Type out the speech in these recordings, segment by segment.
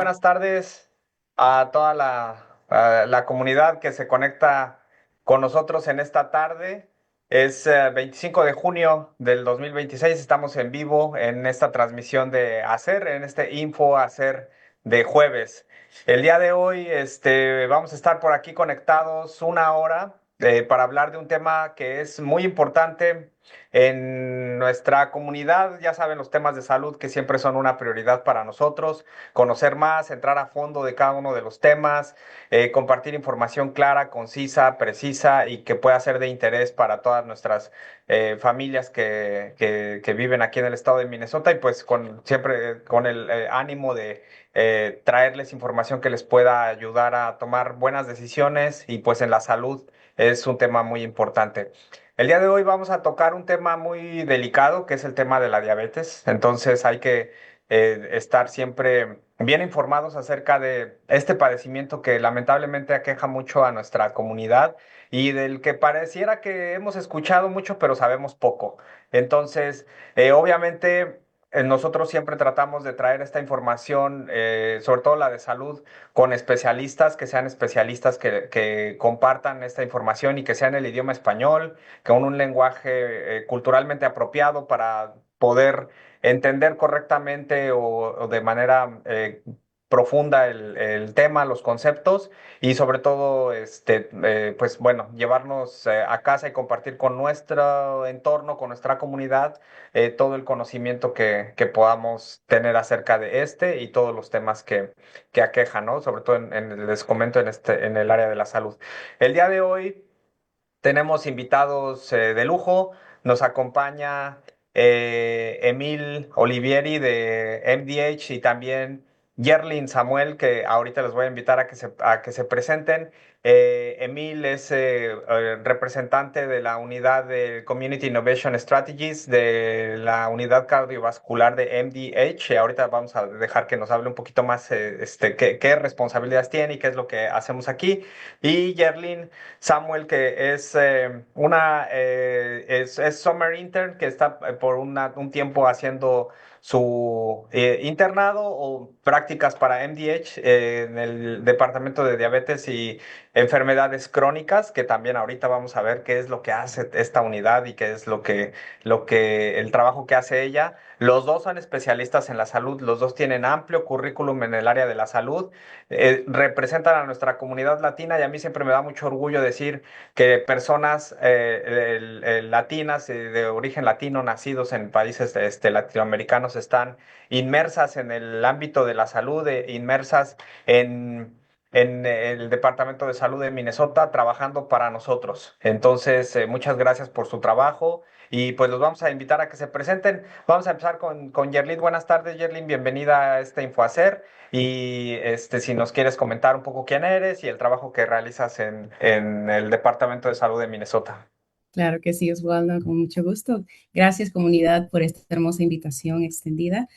buenas tardes a toda la comunidad que se conecta con nosotros en esta tarde. Es 25 de junio del 2026. Estamos en vivo en esta transmisión de Hacer, en este Info Hacer de jueves. El día de hoy vamos a estar por aquí conectados una hora para hablar de un tema que es muy importante en nuestra comunidad. Ya saben, los temas de salud que siempre son una prioridad para nosotros, conocer más, entrar a fondo de cada uno de los temas, compartir información clara, concisa, precisa y que pueda ser de interés para todas nuestras familias que viven aquí en el estado de Minnesota y pues siempre con el ánimo de traerles información que les pueda ayudar a tomar buenas decisiones y pues en la salud es un tema muy importante. El día de hoy vamos a tocar un tema muy delicado, que es el tema de la diabetes. Entonces hay que estar siempre bien informados acerca de este padecimiento que lamentablemente aqueja mucho a nuestra comunidad y del que pareciera que hemos escuchado mucho, pero sabemos poco. Entonces, obviamente, nosotros siempre tratamos de traer esta información, sobre todo la de salud, con especialistas, que sean especialistas que compartan esta información y que sean el idioma español, con un lenguaje culturalmente apropiado para poder entender correctamente o de manera profunda el tema, los conceptos y sobre todo, pues bueno, llevarnos a casa y compartir con nuestro entorno, con nuestra comunidad, todo el conocimiento que podamos tener acerca de este y todos los temas que aquejan, ¿no? Sobre todo les comento en el área de la salud. El día de hoy tenemos invitados de lujo. Nos acompaña Emil Olivieri de MDH y también Yerlin Samuel, que ahorita les voy a invitar a que se presenten. Emil es representante de la unidad de Community Innovation Strategies de la unidad cardiovascular de MDH. Ahorita vamos a dejar que nos hable un poquito más qué responsabilidades tiene y qué es lo que hacemos aquí. Y Yerlin Samuel, que es es Summer Intern, que está por un tiempo haciendo su internado o prácticas para MDH en el Departamento de Diabetes y Enfermedades Crónicas, que también ahorita vamos a ver qué es lo que hace esta unidad y qué es el trabajo que hace ella. Los dos son especialistas en la salud, los dos tienen amplio currículum en el área de la salud, representan a nuestra comunidad latina y a mí siempre me da mucho orgullo decir que personas latinas, de origen latino, nacidos en países latinoamericanos, están inmersas en el ámbito de la salud, inmersas en el Departamento de Salud de Minnesota, trabajando para nosotros. Entonces, muchas gracias por su trabajo y pues los vamos a invitar a que se presenten. Vamos a empezar con Yerlin. Buenas tardes, Yerlin. Bienvenida a este InfoHacer. Y si nos quieres comentar un poco quién eres y el trabajo que realizas en el Departamento de Salud de Minnesota. Claro que sí, Osvaldo, con mucho gusto. Gracias, comunidad, por esta hermosa invitación extendida.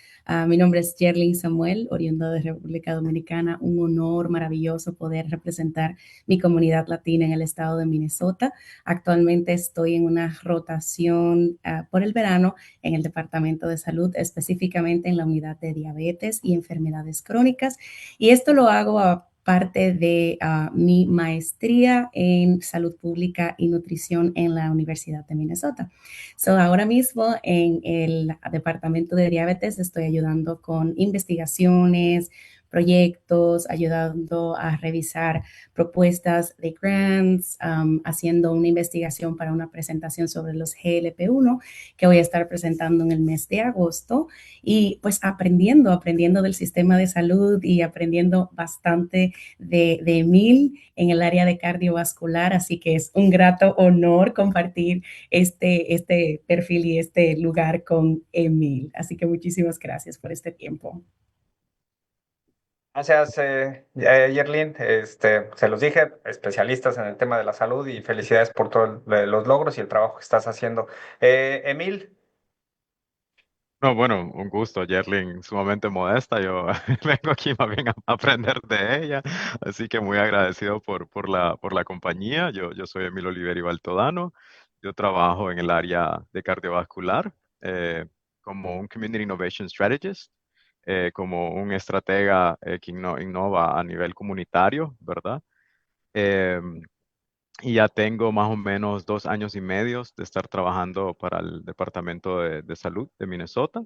Mi nombre es Yerlin Samuel, oriunda de República Dominicana. Un honor maravilloso poder representar mi comunidad latina en el estado de Minnesota. Actualmente estoy en una rotación por el verano en el Departamento de Salud, específicamente en la unidad de diabetes y enfermedades crónicas. Y esto lo hago a parte de mi maestría en salud pública y nutrición en la Universidad de Minnesota. So, ahora mismo en el departamento de diabetes estoy ayudando con investigaciones, proyectos, ayudando a revisar propuestas de grants, haciendo una investigación para una presentación sobre los GLP-1 que voy a estar presentando en el mes de agosto y pues aprendiendo del sistema de salud y aprendiendo bastante de Emil en el área de cardiovascular, así que es un grato honor compartir este perfil y este lugar con Emil. Así que muchísimas gracias por este tiempo. Gracias, Yerlin. Se los dije, especialistas en el tema de la salud y felicidades por todos los logros y el trabajo que estás haciendo. Emil. No, bueno, un gusto, Yerlin, sumamente modesta. Yo vengo aquí más bien a aprender de ella, así que muy agradecido por la compañía. Yo soy Emil Oliveri Baltodano. Yo trabajo en el área de cardiovascular como un Community Innovation Strategist. como un estratega que innova a nivel comunitario, ¿verdad? Em, y ya tengo más o menos 2 años y medio de estar trabajando para el Departamento de Salud de Minnesota.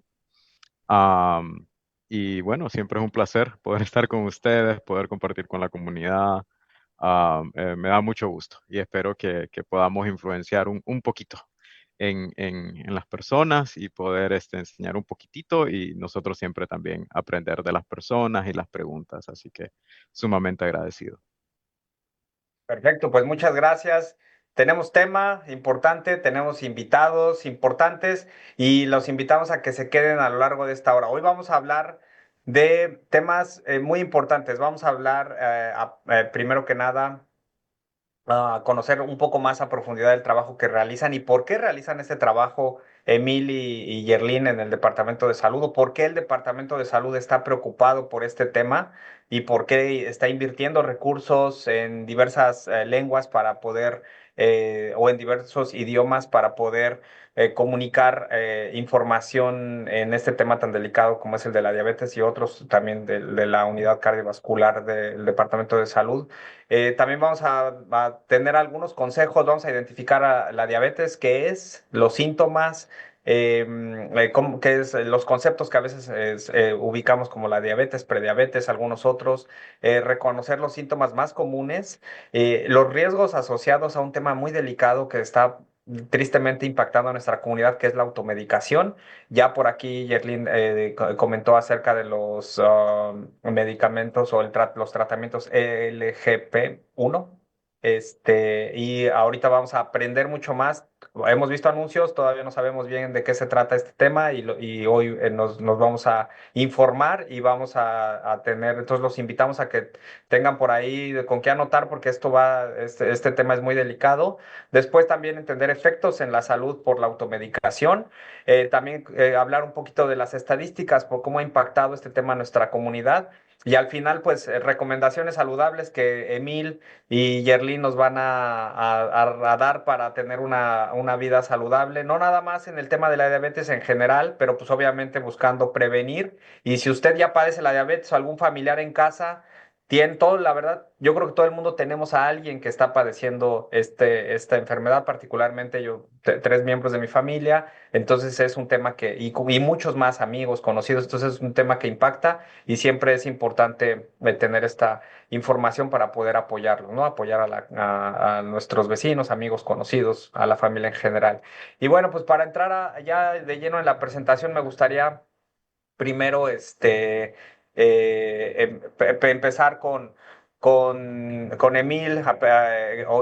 Am, y bueno, siempre es un placer poder estar con ustedes, poder compartir con la comunidad. Me da mucho gusto y espero que podamos influenciar un poquito en las personas y poder enseñar un poquitito y nosotros siempre también aprender de las personas y las preguntas. Así que sumamente agradecido. Perfecto, pues muchas gracias. Tenemos tema importante, tenemos invitados importantes y los invitamos a que se queden a lo largo de esta hora. Hoy vamos a hablar de temas muy importantes. Vamos a hablar primero que nada conocer un poco más a profundidad el trabajo que realizan y por qué realizan este trabajo Emil y Yerlin en el Departamento de Salud, o por qué el Departamento de Salud está preocupado por este tema y por qué está invirtiendo recursos en diversas lenguas para poder, o en diversos idiomas para poder comunicar información en este tema tan delicado como es el de la diabetes y otros también de la unidad cardiovascular del Departamento de Salud. También vamos a tener algunos consejos, vamos a identificar la diabetes, qué es, los síntomas, qué es, los conceptos que a veces ubicamos como la diabetes, prediabetes, algunos otros, reconocer los síntomas más comunes, los riesgos asociados a un tema muy delicado que está tristemente impactando a nuestra comunidad, que es la automedicación. Ya por aquí Yerlin comentó acerca de los medicamentos o los tratamientos LGP1. Y ahorita vamos a aprender mucho más. Hemos visto anuncios, todavía no sabemos bien de qué se trata este tema y hoy nos vamos a informar y vamos a tener, entonces los invitamos a que tengan por ahí con qué anotar porque este tema es muy delicado. Después también entender efectos en la salud por la automedicación. También hablar un poquito de las estadísticas, por cómo ha impactado este tema en nuestra comunidad. Y al final, pues, recomendaciones saludables que Emil y Yerlin nos van a dar para tener una vida saludable, no nada más en el tema de la diabetes en general, pero pues obviamente buscando prevenir. Y si usted ya padece la diabetes o algún familiar en casa, tiene todo, la verdad, yo creo que todo el mundo tenemos a alguien que está padeciendo esta enfermedad, particularmente yo, tres miembros de mi familia. Entonces es un tema y muchos más amigos, conocidos, entonces es un tema que impacta y siempre es importante tener esta información para poder apoyarlo, ¿no? Apoyar a nuestros vecinos, amigos, conocidos, a la familia en general. Y bueno, pues para entrar ya de lleno en la presentación, me gustaría primero empezar con Emil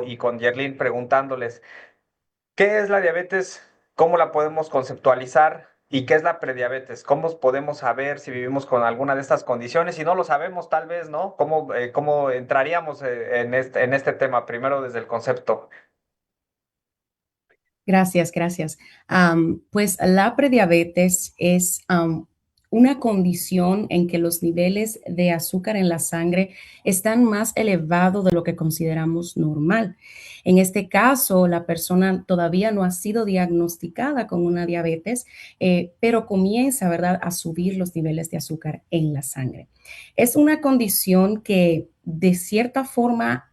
y con Yerlin preguntándoles. ¿Qué es la diabetes? ¿Cómo la podemos conceptualizar? ¿Y qué es la prediabetes? ¿Cómo podemos saber si vivimos con alguna de estas condiciones? Si no lo sabemos, tal vez, ¿no? ¿Cómo entraríamos en este tema? Primero desde el concepto. Gracias, gracias. Pues la prediabetes es una condición en que los niveles de azúcar en la sangre están más elevados de lo que consideramos normal. En este caso, la persona todavía no ha sido diagnosticada con una diabetes, pero comienza, ¿verdad?, a subir los niveles de azúcar en la sangre. Es una condición que de cierta forma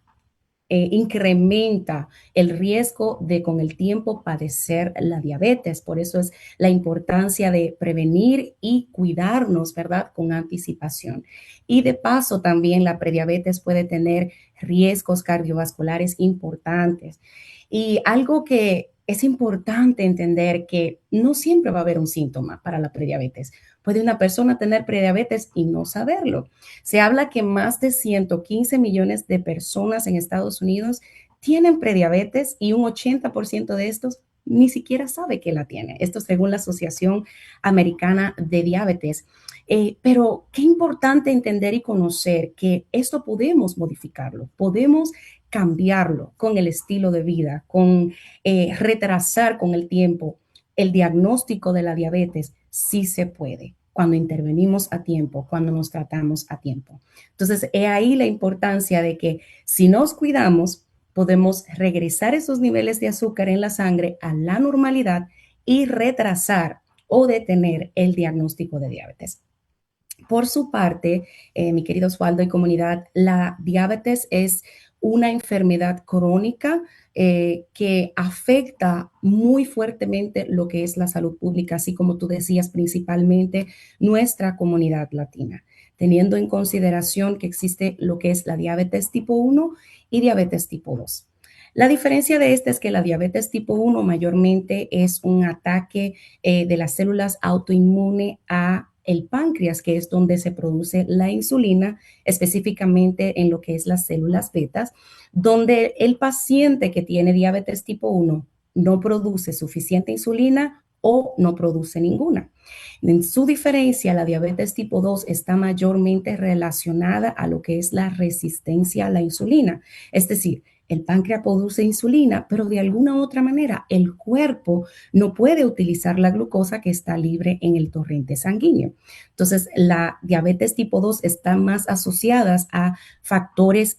incrementa el riesgo de con el tiempo padecer la diabetes. Por eso es la importancia de prevenir y cuidarnos, ¿verdad? Con anticipación. Y de paso también la prediabetes puede tener riesgos cardiovasculares importantes. Y algo que es importante entender que no siempre va a haber un síntoma para la prediabetes. Puede una persona tener prediabetes y no saberlo. Se habla que más de 115 millones de personas en Estados Unidos tienen prediabetes y un 80% de estos ni siquiera sabe que la tiene. Esto según la Asociación Americana de Diabetes. Pero qué importante entender y conocer que esto podemos modificarlo, podemos cambiarlo con el estilo de vida, con retrasar con el tiempo el diagnóstico de la diabetes, sí se puede cuando intervenimos a tiempo, cuando nos tratamos a tiempo. Entonces, he ahí la importancia de que si nos cuidamos, podemos regresar esos niveles de azúcar en la sangre a la normalidad y retrasar o detener el diagnóstico de diabetes. Por su parte, mi querido Osvaldo y comunidad, la diabetes es una enfermedad crónica que afecta muy fuertemente lo que es la salud pública, así como tú decías, principalmente nuestra comunidad latina, teniendo en consideración que existe lo que es la diabetes tipo 1 y diabetes tipo 2. La diferencia de esta es que la diabetes tipo 1 mayormente es un ataque de las células autoinmunes a el páncreas, que es donde se produce la insulina, específicamente en lo que es las células betas, donde el paciente que tiene diabetes tipo 1 no produce suficiente insulina o no produce ninguna. En su diferencia, la diabetes tipo 2 está mayormente relacionada a lo que es la resistencia a la insulina. Es decir, el páncreas produce insulina, pero de alguna u otra manera el cuerpo no puede utilizar la glucosa que está libre en el torrente sanguíneo. Entonces, la diabetes tipo 2 está más asociadas a factores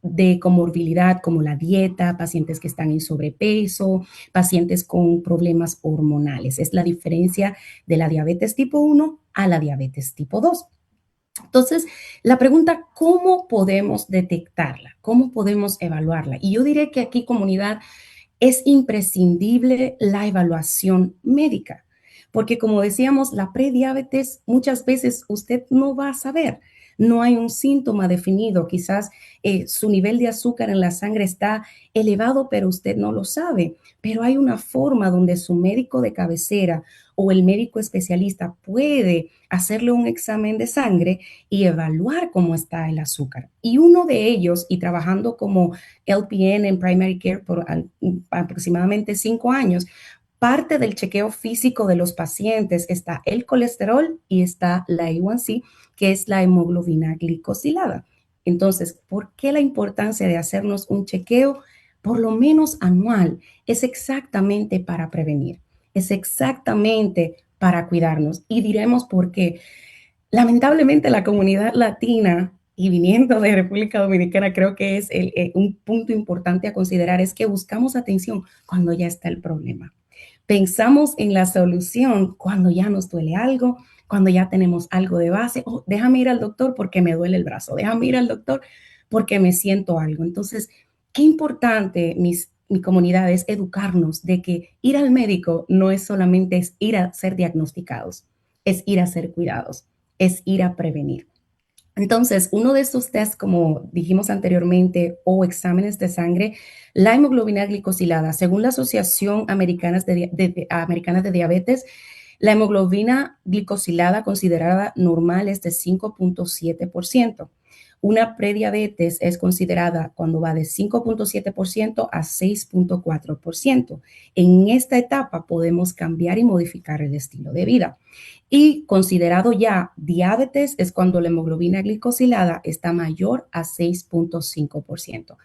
de comorbilidad como la dieta, pacientes que están en sobrepeso, pacientes con problemas hormonales. Es la diferencia de la diabetes tipo 1 a la diabetes tipo 2. Entonces, la pregunta, ¿cómo podemos detectarla? ¿Cómo podemos evaluarla? Y yo diré que aquí, comunidad, es imprescindible la evaluación médica, porque como decíamos, la prediabetes muchas veces usted no va a saber. No hay un síntoma definido, quizás su nivel de azúcar en la sangre está elevado, pero usted no lo sabe. Pero hay una forma donde su médico de cabecera o el médico especialista puede hacerle un examen de sangre y evaluar cómo está el azúcar. Y uno de ellos, y trabajando como LPN en Primary Care por aproximadamente 5 años, parte del chequeo físico de los pacientes está el colesterol y está la A1C, que es la hemoglobina glicosilada. Entonces, ¿por qué la importancia de hacernos un chequeo por lo menos anual? Es exactamente para prevenir, es exactamente para cuidarnos. Y diremos por qué. Lamentablemente la comunidad latina y viniendo de República Dominicana, creo que es un punto importante a considerar, es que buscamos atención cuando ya está el problema. Pensamos en la solución cuando ya nos duele algo, cuando ya tenemos algo de base. Oh, déjame ir al doctor porque me duele el brazo, déjame ir al doctor porque me siento algo. Entonces, qué importante, mi comunidad, es educarnos de que ir al médico no es solamente es ir a ser diagnosticados, es ir a ser cuidados, es ir a prevenir. Entonces, uno de estos tests, como dijimos anteriormente, o exámenes de sangre, la hemoglobina glicosilada, según la Asociación Americana de Diabetes, la hemoglobina glicosilada considerada normal es de 5.7%. Una prediabetes es considerada cuando va de 5.7% a 6.4%. En esta etapa podemos cambiar y modificar el estilo de vida. Y considerado ya diabetes es cuando la hemoglobina glicosilada está mayor a 6.5%.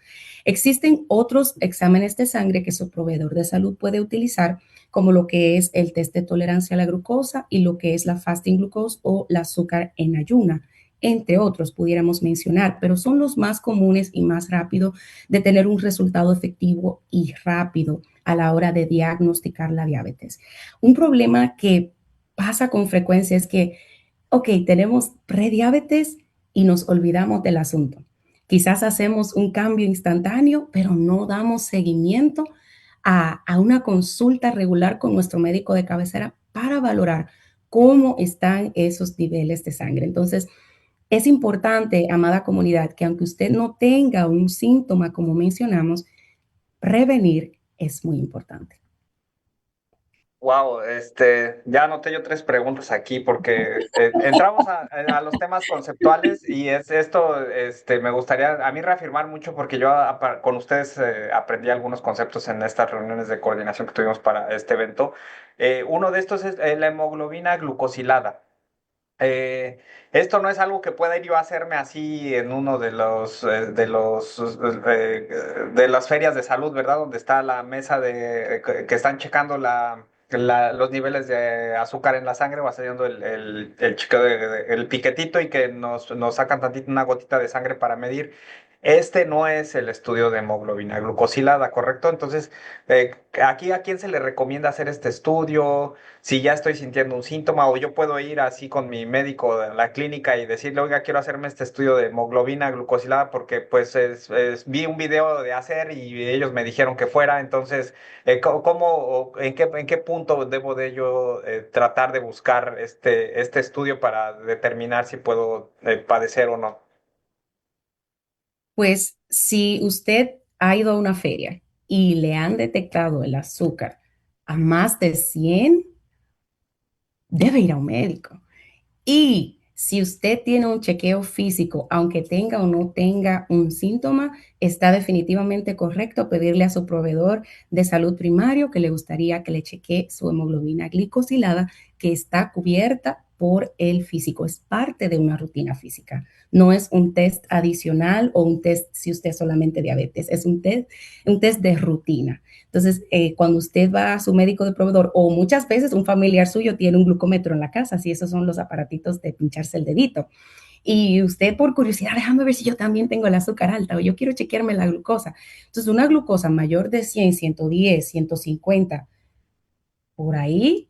Existen otros exámenes de sangre que su proveedor de salud puede utilizar, como lo que es el test de tolerancia a la glucosa y lo que es la fasting glucose o la azúcar en ayuna, entre otros pudiéramos mencionar, pero son los más comunes y más rápidos de tener un resultado efectivo y rápido a la hora de diagnosticar la diabetes. Un problema que pasa con frecuencia es que, ok, tenemos prediabetes y nos olvidamos del asunto. Quizás hacemos un cambio instantáneo, pero no damos seguimiento a una consulta regular con nuestro médico de cabecera para valorar cómo están esos niveles de sangre. Entonces, es importante, amada comunidad, que aunque usted no tenga un síntoma, como mencionamos, prevenir es muy importante. Wow, ya anoté yo tres preguntas aquí porque entramos a los temas conceptuales y es esto, me gustaría a mí reafirmar mucho porque yo con ustedes aprendí algunos conceptos en estas reuniones de coordinación que tuvimos para este evento. Uno de estos es la hemoglobina glucosilada. Esto no es algo que pueda ir yo a hacerme así en uno de las ferias de salud, ¿verdad? Donde está la mesa que están checando los niveles de azúcar en la sangre, o haciendo el chequeo el piquetito y que nos sacan tantito una gotita de sangre para medir. este no es el estudio de hemoglobina glucosilada, ¿correcto? Entonces, aquí a quién se le recomienda hacer este estudio, si ya estoy sintiendo un síntoma, o yo puedo ir así con mi médico de la clínica y decirle, oiga, quiero hacerme este estudio de hemoglobina glucosilada porque pues vi un video de hacer y ellos me dijeron que fuera, entonces, ¿cómo, o en qué punto debo de yo tratar de buscar este estudio para determinar si puedo padecer o no? Pues si usted ha ido a una feria y le han detectado el azúcar a más de 100, debe ir a un médico. Y si usted tiene un chequeo físico, aunque tenga o no tenga un síntoma, está definitivamente correcto pedirle a su proveedor de salud primario que le gustaría que le chequee su hemoglobina glicosilada, que está cubierta por el físico. Es parte de una rutina física. No es un test adicional o un test si usted es solamente diabetes. Es un test de rutina. Entonces, cuando usted va a su médico de proveedor o muchas veces un familiar suyo tiene un glucómetro en la casa, si esos son los aparatitos de pincharse el dedito, y usted por curiosidad, déjame ver si yo también tengo el azúcar alta o yo quiero chequearme la glucosa. Entonces, una glucosa mayor de 100, 110, 150, por ahí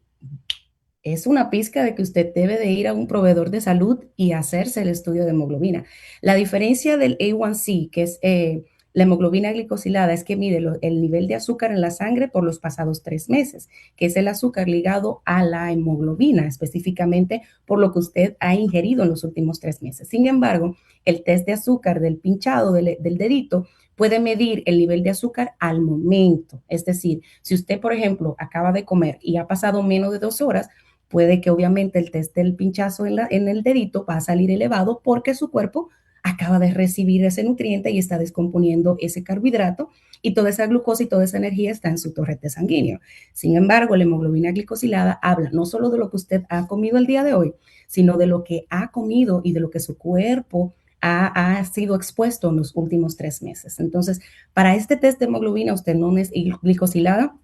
es una pizca de que usted debe de ir a un proveedor de salud y hacerse el estudio de hemoglobina. La diferencia del A1C, que es la hemoglobina glicosilada, es que mide el nivel de azúcar en la sangre por los pasados 3 meses, que es el azúcar ligado a la hemoglobina, específicamente por lo que usted ha ingerido en los últimos 3 meses. Sin embargo, el test de azúcar del pinchado del dedito puede medir el nivel de azúcar al momento. Es decir, si usted, por ejemplo, acaba de comer y ha pasado menos de 2 horas, puede que obviamente el test del pinchazo en el dedito va a salir elevado porque su cuerpo acaba de recibir ese nutriente y está descomponiendo ese carbohidrato y toda esa glucosa y toda esa energía está en su torrente sanguíneo. Sin embargo, la hemoglobina glicosilada habla no solo de lo que usted ha comido el día de hoy, sino de lo que ha comido y de lo que su cuerpo ha sido expuesto en los últimos 3 meses. Entonces, para este test de hemoglobina, usted no es glicosilada,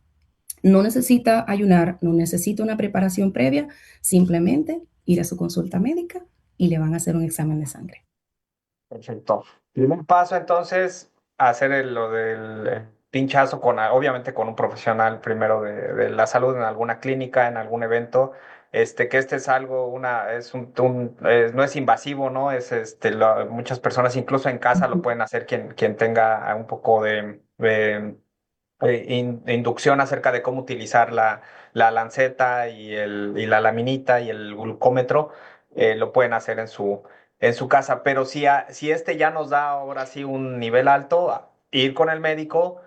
no necesita ayunar, no necesita una preparación previa, simplemente ir a su consulta médica y le van a hacer un examen de sangre. Perfecto. Primer paso, entonces, hacer lo del pinchazo con, obviamente con un profesional primero de la salud en alguna clínica, en algún evento, que este es algo, no es invasivo, ¿no? Muchas personas incluso en casa lo pueden hacer quien tenga un poco de inducción acerca de cómo utilizar la lanceta y la laminita y el glucómetro, lo pueden hacer en su casa. Pero si este ya nos da ahora sí un nivel alto, ir con el médico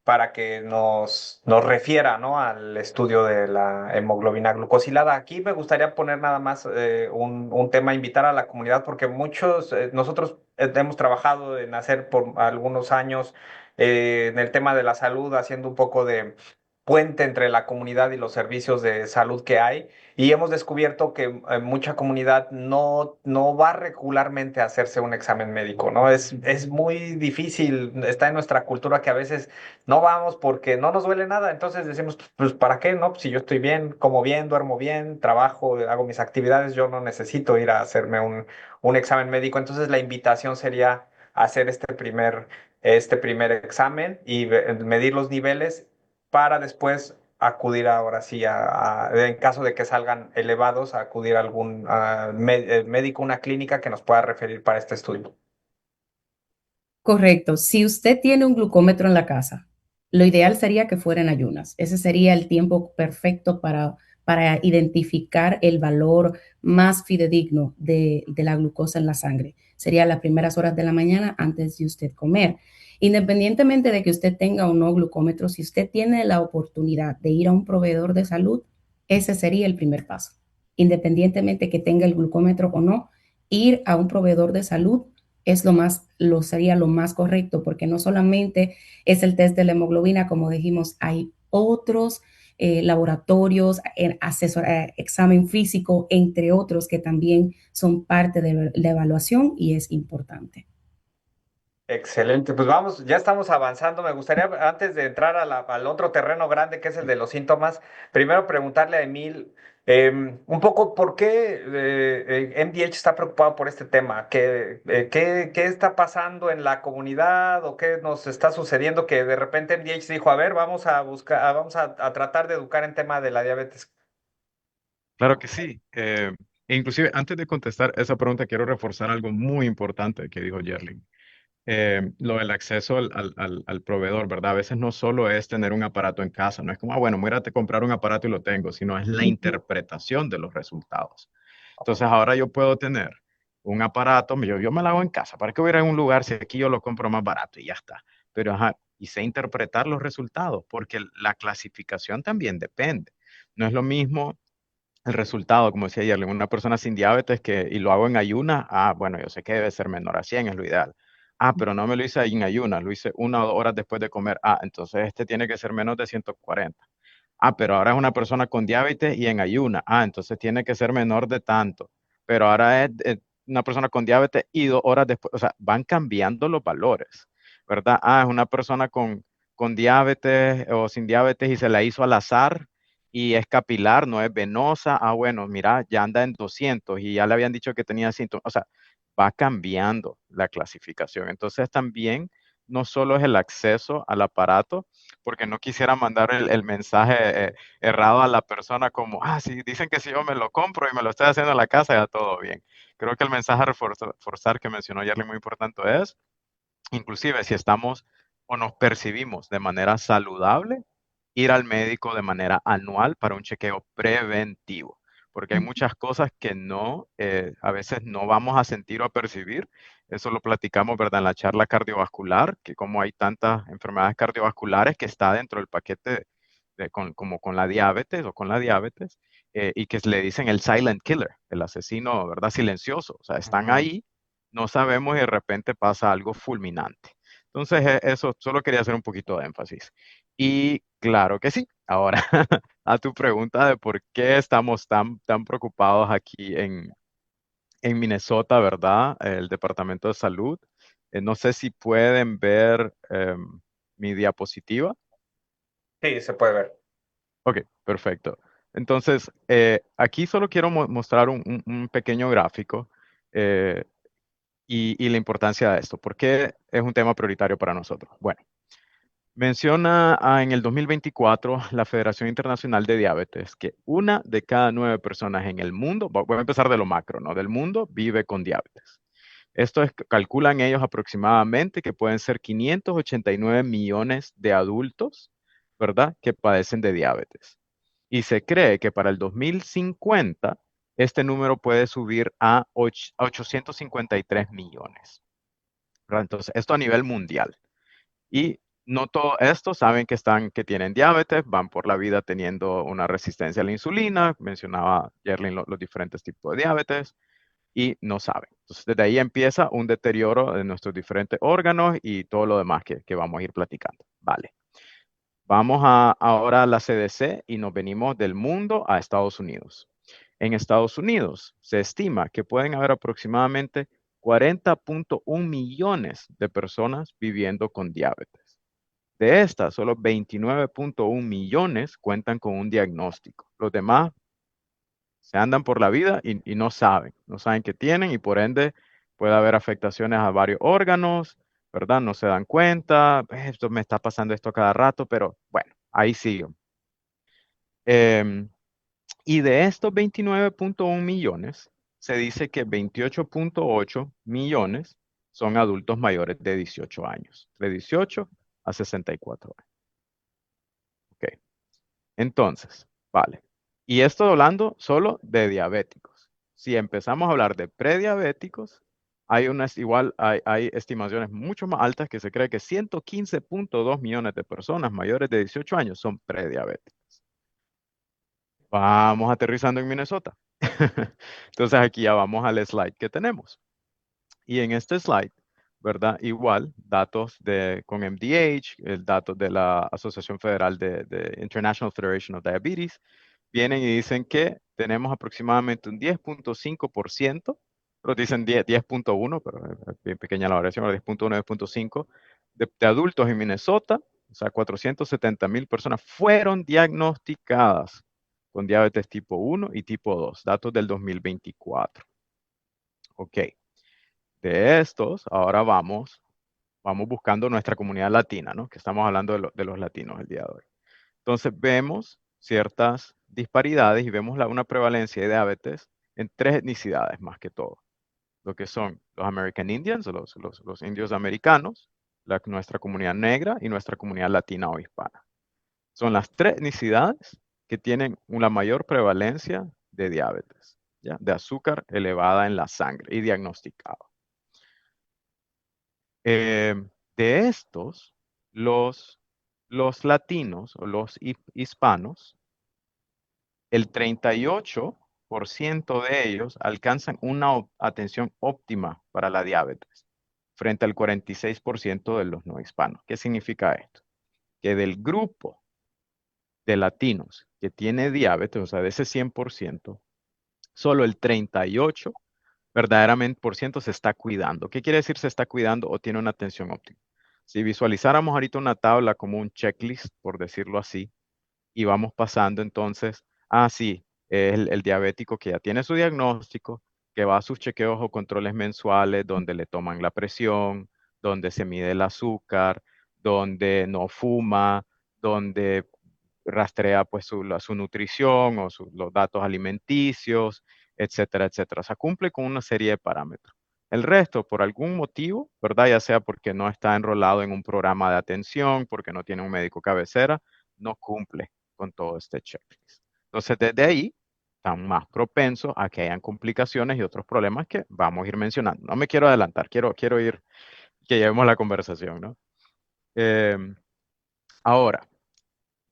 para que nos refiera, ¿no? Al estudio de la hemoglobina glucosilada. Aquí me gustaría poner nada más un tema, invitar a la comunidad, porque nosotros hemos trabajado en hacer por algunos años en el tema de la salud, haciendo un poco de puente entre la comunidad y los servicios de salud que hay. Y hemos descubierto que mucha comunidad no va regularmente a hacerse un examen médico, ¿no? Es muy difícil, está en nuestra cultura que a veces no vamos porque no nos duele nada. Entonces decimos, pues, ¿para qué, no? Si yo estoy bien, como bien, duermo bien, trabajo, hago mis actividades, yo no necesito ir a hacerme un examen médico. Entonces la invitación sería hacer este primer examen y medir los niveles para después acudir ahora sí en caso de que salgan elevados, a acudir a algún médico, una clínica que nos pueda referir para este estudio. Correcto. Si usted tiene un glucómetro en la casa, lo ideal sería que fuera en ayunas. Ese sería el tiempo perfecto para identificar el valor más fidedigno de la glucosa en la sangre. Sería las primeras horas de la mañana antes de usted comer. Independientemente de que usted tenga o no glucómetro, si usted tiene la oportunidad de ir a un proveedor de salud, ese sería el primer paso. Independientemente que tenga el glucómetro o no, ir a un proveedor de salud sería lo más correcto, porque no solamente es el test de la hemoglobina, como dijimos, hay otros laboratorios, examen físico, entre otros, que también son parte de la evaluación y es importante. Excelente, pues vamos, ya estamos avanzando. Me gustaría, antes de entrar al otro terreno grande que es el de los síntomas, primero preguntarle a Emil, Un poco, ¿por qué MDH está preocupado por este tema? ¿Qué está pasando en la comunidad o qué nos está sucediendo que de repente MDH dijo, a ver, vamos a buscar, vamos a tratar de educar en tema de la diabetes? Claro que sí. E inclusive, antes de contestar esa pregunta, quiero reforzar algo muy importante que dijo Yerling. Lo del acceso al proveedor, ¿verdad? A veces no solo es tener un aparato en casa, no es como, bueno, mírate comprar un aparato y lo tengo, sino es la Ujú, interpretación de los resultados. Entonces ahora yo puedo tener un aparato, yo me lo hago en casa, ¿para qué voy a ir a un lugar si aquí yo lo compro más barato y ya está? Pero ajá, y sé interpretar los resultados, porque la clasificación también depende. No es lo mismo el resultado, como decía ayer, una persona sin diabetes y lo hago en ayuna, bueno, yo sé que debe ser menor a 100, es lo ideal. Pero no me lo hice en ayuna, lo hice 1 o 2 horas después de comer. Entonces este tiene que ser menos de 140. Pero ahora es una persona con diabetes y en ayuna. Entonces tiene que ser menor de tanto. Pero ahora es una persona con diabetes y 2 horas después, o sea, van cambiando los valores, ¿verdad? Es una persona con diabetes o sin diabetes y se la hizo al azar y es capilar, no es venosa. Bueno, mira, ya anda en 200 y ya le habían dicho que tenía síntomas. O sea, va cambiando la clasificación. Entonces también no solo es el acceso al aparato, porque no quisiera mandar el mensaje errado a la persona como, sí, dicen que si yo me lo compro y me lo estoy haciendo en la casa, ya todo bien. Creo que el mensaje a reforzar que mencionó Yerly muy importante es, inclusive si estamos o nos percibimos de manera saludable, ir al médico de manera anual para un chequeo preventivo, porque hay ujú, muchas cosas que a veces no vamos a sentir o a percibir. Eso lo platicamos, ¿verdad? En la charla cardiovascular, que como hay tantas enfermedades cardiovasculares que está dentro del paquete como con la diabetes o con la diabetes, y que le dicen el silent killer, el asesino, ¿verdad? Silencioso. O sea, están Ujú. ahí, no sabemos y de repente pasa algo fulminante. Entonces, eso solo quería hacer un poquito de énfasis. Y claro que sí. Ahora, a tu pregunta de por qué estamos tan preocupados aquí en Minnesota, ¿verdad? El Departamento de Salud. No sé si pueden ver mi diapositiva. Sí, se puede ver. Ok, perfecto. Entonces, aquí solo quiero mostrar un pequeño gráfico eh, y la importancia de esto. ¿Por qué es un tema prioritario para nosotros? Bueno. Menciona en el 2024 la Federación Internacional de Diabetes que 1 de cada 9 personas en el mundo, voy a empezar de lo macro, ¿no? Del mundo vive con diabetes. Esto es, calculan ellos aproximadamente que pueden ser 589 millones de adultos, ¿verdad? Que padecen de diabetes. Y se cree que para el 2050 este número puede subir a 853 millones, ¿verdad? Entonces, esto a nivel mundial. Y no todo esto saben que tienen diabetes, van por la vida teniendo una resistencia a la insulina, mencionaba Yerlin los diferentes tipos de diabetes, y no saben. Entonces, desde ahí empieza un deterioro de nuestros diferentes órganos y todo lo demás que vamos a ir platicando. Vale. Vamos ahora a la CDC y nos venimos del mundo a Estados Unidos. En Estados Unidos se estima que pueden haber aproximadamente 40.1 millones de personas viviendo con diabetes. De estas, solo 29.1 millones cuentan con un diagnóstico. Los demás se andan por la vida y no saben qué tienen y por ende puede haber afectaciones a varios órganos, ¿verdad? No se dan cuenta, esto me está pasando esto cada rato, pero bueno, ahí sigue. Em, y de estos 29.1 millones, se dice que 28.8 millones son adultos mayores de 18 años, de 18 a 64 años. Ok. Entonces, vale. Y esto hablando solo de diabéticos. Si empezamos a hablar de prediabéticos, hay estimaciones mucho más altas que se cree que 115.2 millones de personas mayores de 18 años son prediabéticos. Vamos aterrizando en Minnesota. Entonces aquí ya vamos al slide que tenemos. Y en este slide, ¿verdad? Igual, datos con MDH, el dato de la Asociación Federal de International Federation of Diabetes, vienen y dicen que tenemos aproximadamente un 10.5%, pero dicen 10.1, pero es bien pequeña la variación, 10.1, 10.5, de adultos en Minnesota, o sea, 470,000 personas fueron diagnosticadas con diabetes tipo 1 y tipo 2, datos del 2024. Ok, de estos, ahora vamos buscando nuestra comunidad latina, ¿no? Que estamos hablando de los latinos el día de hoy. Entonces vemos ciertas disparidades y vemos una prevalencia de diabetes en tres etnicidades más que todo. Lo que son los American Indians, los indios americanos, nuestra comunidad negra y nuestra comunidad latina o hispana. Son las tres etnicidades que tienen una mayor prevalencia de diabetes, ¿ya? De azúcar elevada en la sangre y diagnosticado. Eh, de estos, los latinos o los hispanos, el 38% de ellos alcanzan una atención óptima para la diabetes, frente al 46% de los no hispanos. ¿Qué significa esto? Que del grupo de latinos que tiene diabetes, o sea, de ese 100%, solo el 38 verdaderamente por ciento se está cuidando. ¿Qué quiere decir se está cuidando o tiene una atención óptima? Si visualizáramos ahorita una tabla como un checklist, por decirlo así, y vamos pasando entonces, sí, es el diabético que ya tiene su diagnóstico, que va a sus chequeos o controles mensuales donde le toman la presión, donde se mide el azúcar, donde no fuma, donde rastrea pues su nutrición o los datos alimenticios, etcétera, etcétera. O sea, cumple con una serie de parámetros. El resto, por algún motivo, ¿verdad? Ya sea porque no está enrolado en un programa de atención, porque no tiene un médico cabecera, no cumple con todo este checklist. Entonces, desde ahí, están más propensos a que hayan complicaciones y otros problemas que vamos a ir mencionando. No me quiero adelantar, quiero ir, que llevemos la conversación, ¿no? Em, ahora,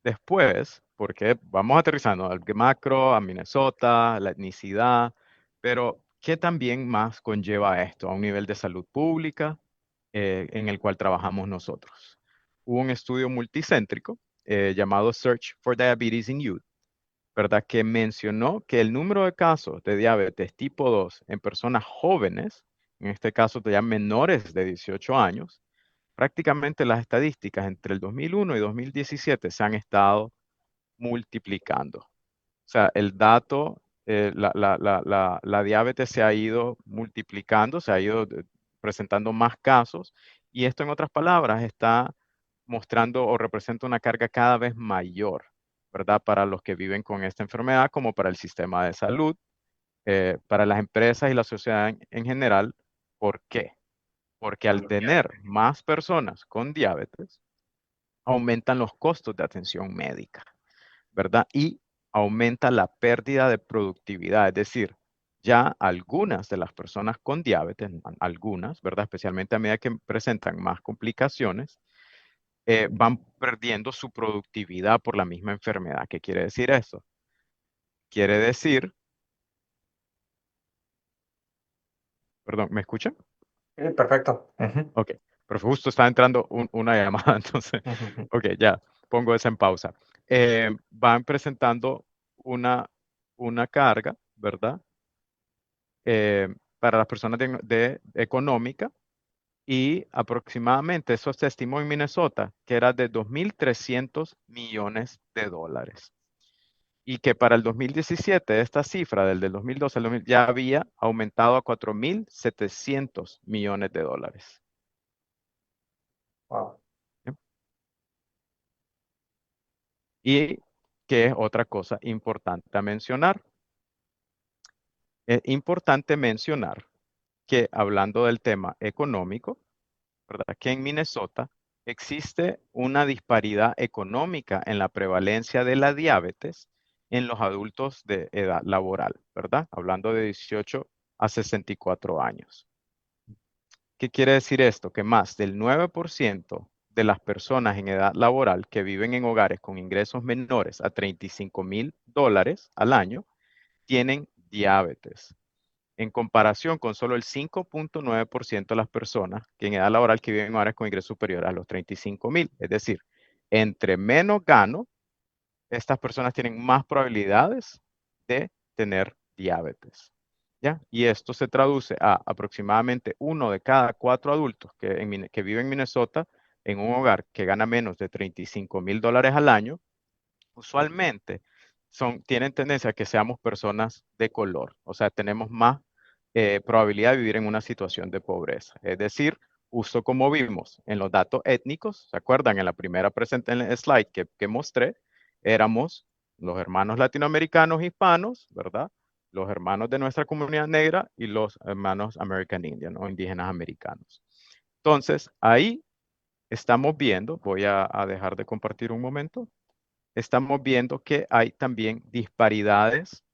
después, porque vamos aterrizando al macro, a Minnesota, la etnicidad, pero ¿qué también más conlleva esto a un nivel de salud pública en el cual trabajamos nosotros? Hubo un estudio multicéntrico llamado Search for Diabetes in Youth, ¿verdad? Que mencionó que el número de casos de diabetes tipo 2 en personas jóvenes, en este caso ya menores de 18 años, prácticamente las estadísticas entre el 2001 y 2017 se han estado multiplicando. O sea, el dato, la diabetes se ha ido multiplicando, se ha ido presentando más casos y esto en otras palabras está mostrando o representa una carga cada vez mayor, ¿verdad? Para los que viven con esta enfermedad como para el sistema de salud, para las empresas y la sociedad en general. ¿Por qué? Porque al tener más personas con diabetes, aumentan los costos de atención médica, ¿verdad? Y aumenta la pérdida de productividad, es decir, ya algunas de las personas con diabetes, algunas, ¿verdad? Especialmente a medida que presentan más complicaciones, van perdiendo su productividad por la misma enfermedad. ¿Qué quiere decir eso? Quiere decir, perdón, ¿me escuchan? Sí, perfecto. Ujú, Ok, pero justo está entrando una llamada, entonces, ujú. ok, ya, pongo eso en pausa. Van presentando una, una carga, ¿verdad? Para las personas económica y aproximadamente eso se estimó en Minnesota que era de 2.300 millones de dólares. Y que para el 2017 esta cifra del 2012 al 2000 ya había aumentado a 4.700 millones de dólares. Wow. ¿Sí? Y que es otra cosa importante a mencionar. Es importante mencionar que hablando del tema económico, ¿verdad? Que en Minnesota existe una disparidad económica en la prevalencia de la diabetes en los adultos de edad laboral, ¿verdad? Hablando de 18 a 64 años. ¿Qué quiere decir esto? Que más del 9% de las personas en edad laboral que viven en hogares con ingresos menores a $35,000 al año tienen diabetes, en comparación con solo el 5.9% de las personas que en edad laboral que viven en hogares con ingresos superiores a los 35,000. Es decir, entre menos gano, estas personas tienen más probabilidades de tener diabetes. ¿Ya? Y esto se traduce a aproximadamente uno de cada cuatro adultos que vive en Minnesota en un hogar que gana menos de $35,000 al año, usualmente tienen tendencia a que seamos personas de color, o sea, tenemos más probabilidad de vivir en una situación de pobreza. Es decir, justo como vimos en los datos étnicos, ¿se acuerdan? En la primera en el slide que mostré, éramos los hermanos latinoamericanos hispanos, ¿verdad? Los hermanos de nuestra comunidad negra y los hermanos American Indian o indígenas americanos. Entonces, ahí estamos viendo, voy a dejar de compartir un momento, estamos viendo que hay también disparidades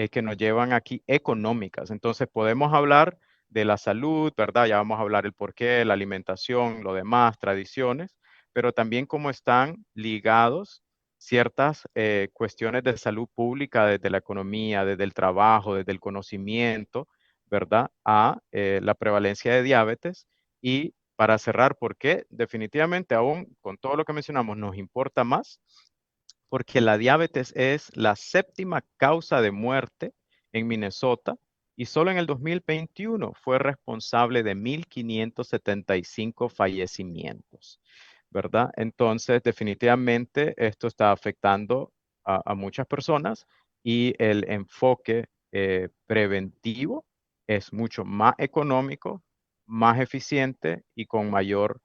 que nos llevan aquí económicas. Entonces podemos hablar de la salud, ¿verdad? Ya vamos a hablar el porqué, la alimentación, lo demás, tradiciones, pero también cómo están ligados ciertas cuestiones de salud pública, desde la economía, desde el trabajo, desde el conocimiento, ¿verdad? A la prevalencia de diabetes y para cerrar, porque definitivamente aún con todo lo que mencionamos nos importa más porque la diabetes es la séptima causa de muerte en Minnesota y solo en el 2021 fue responsable de 1.575 fallecimientos, ¿verdad? Entonces, definitivamente esto está afectando a muchas personas y el enfoque preventivo es mucho más económico, más eficiente y con mayor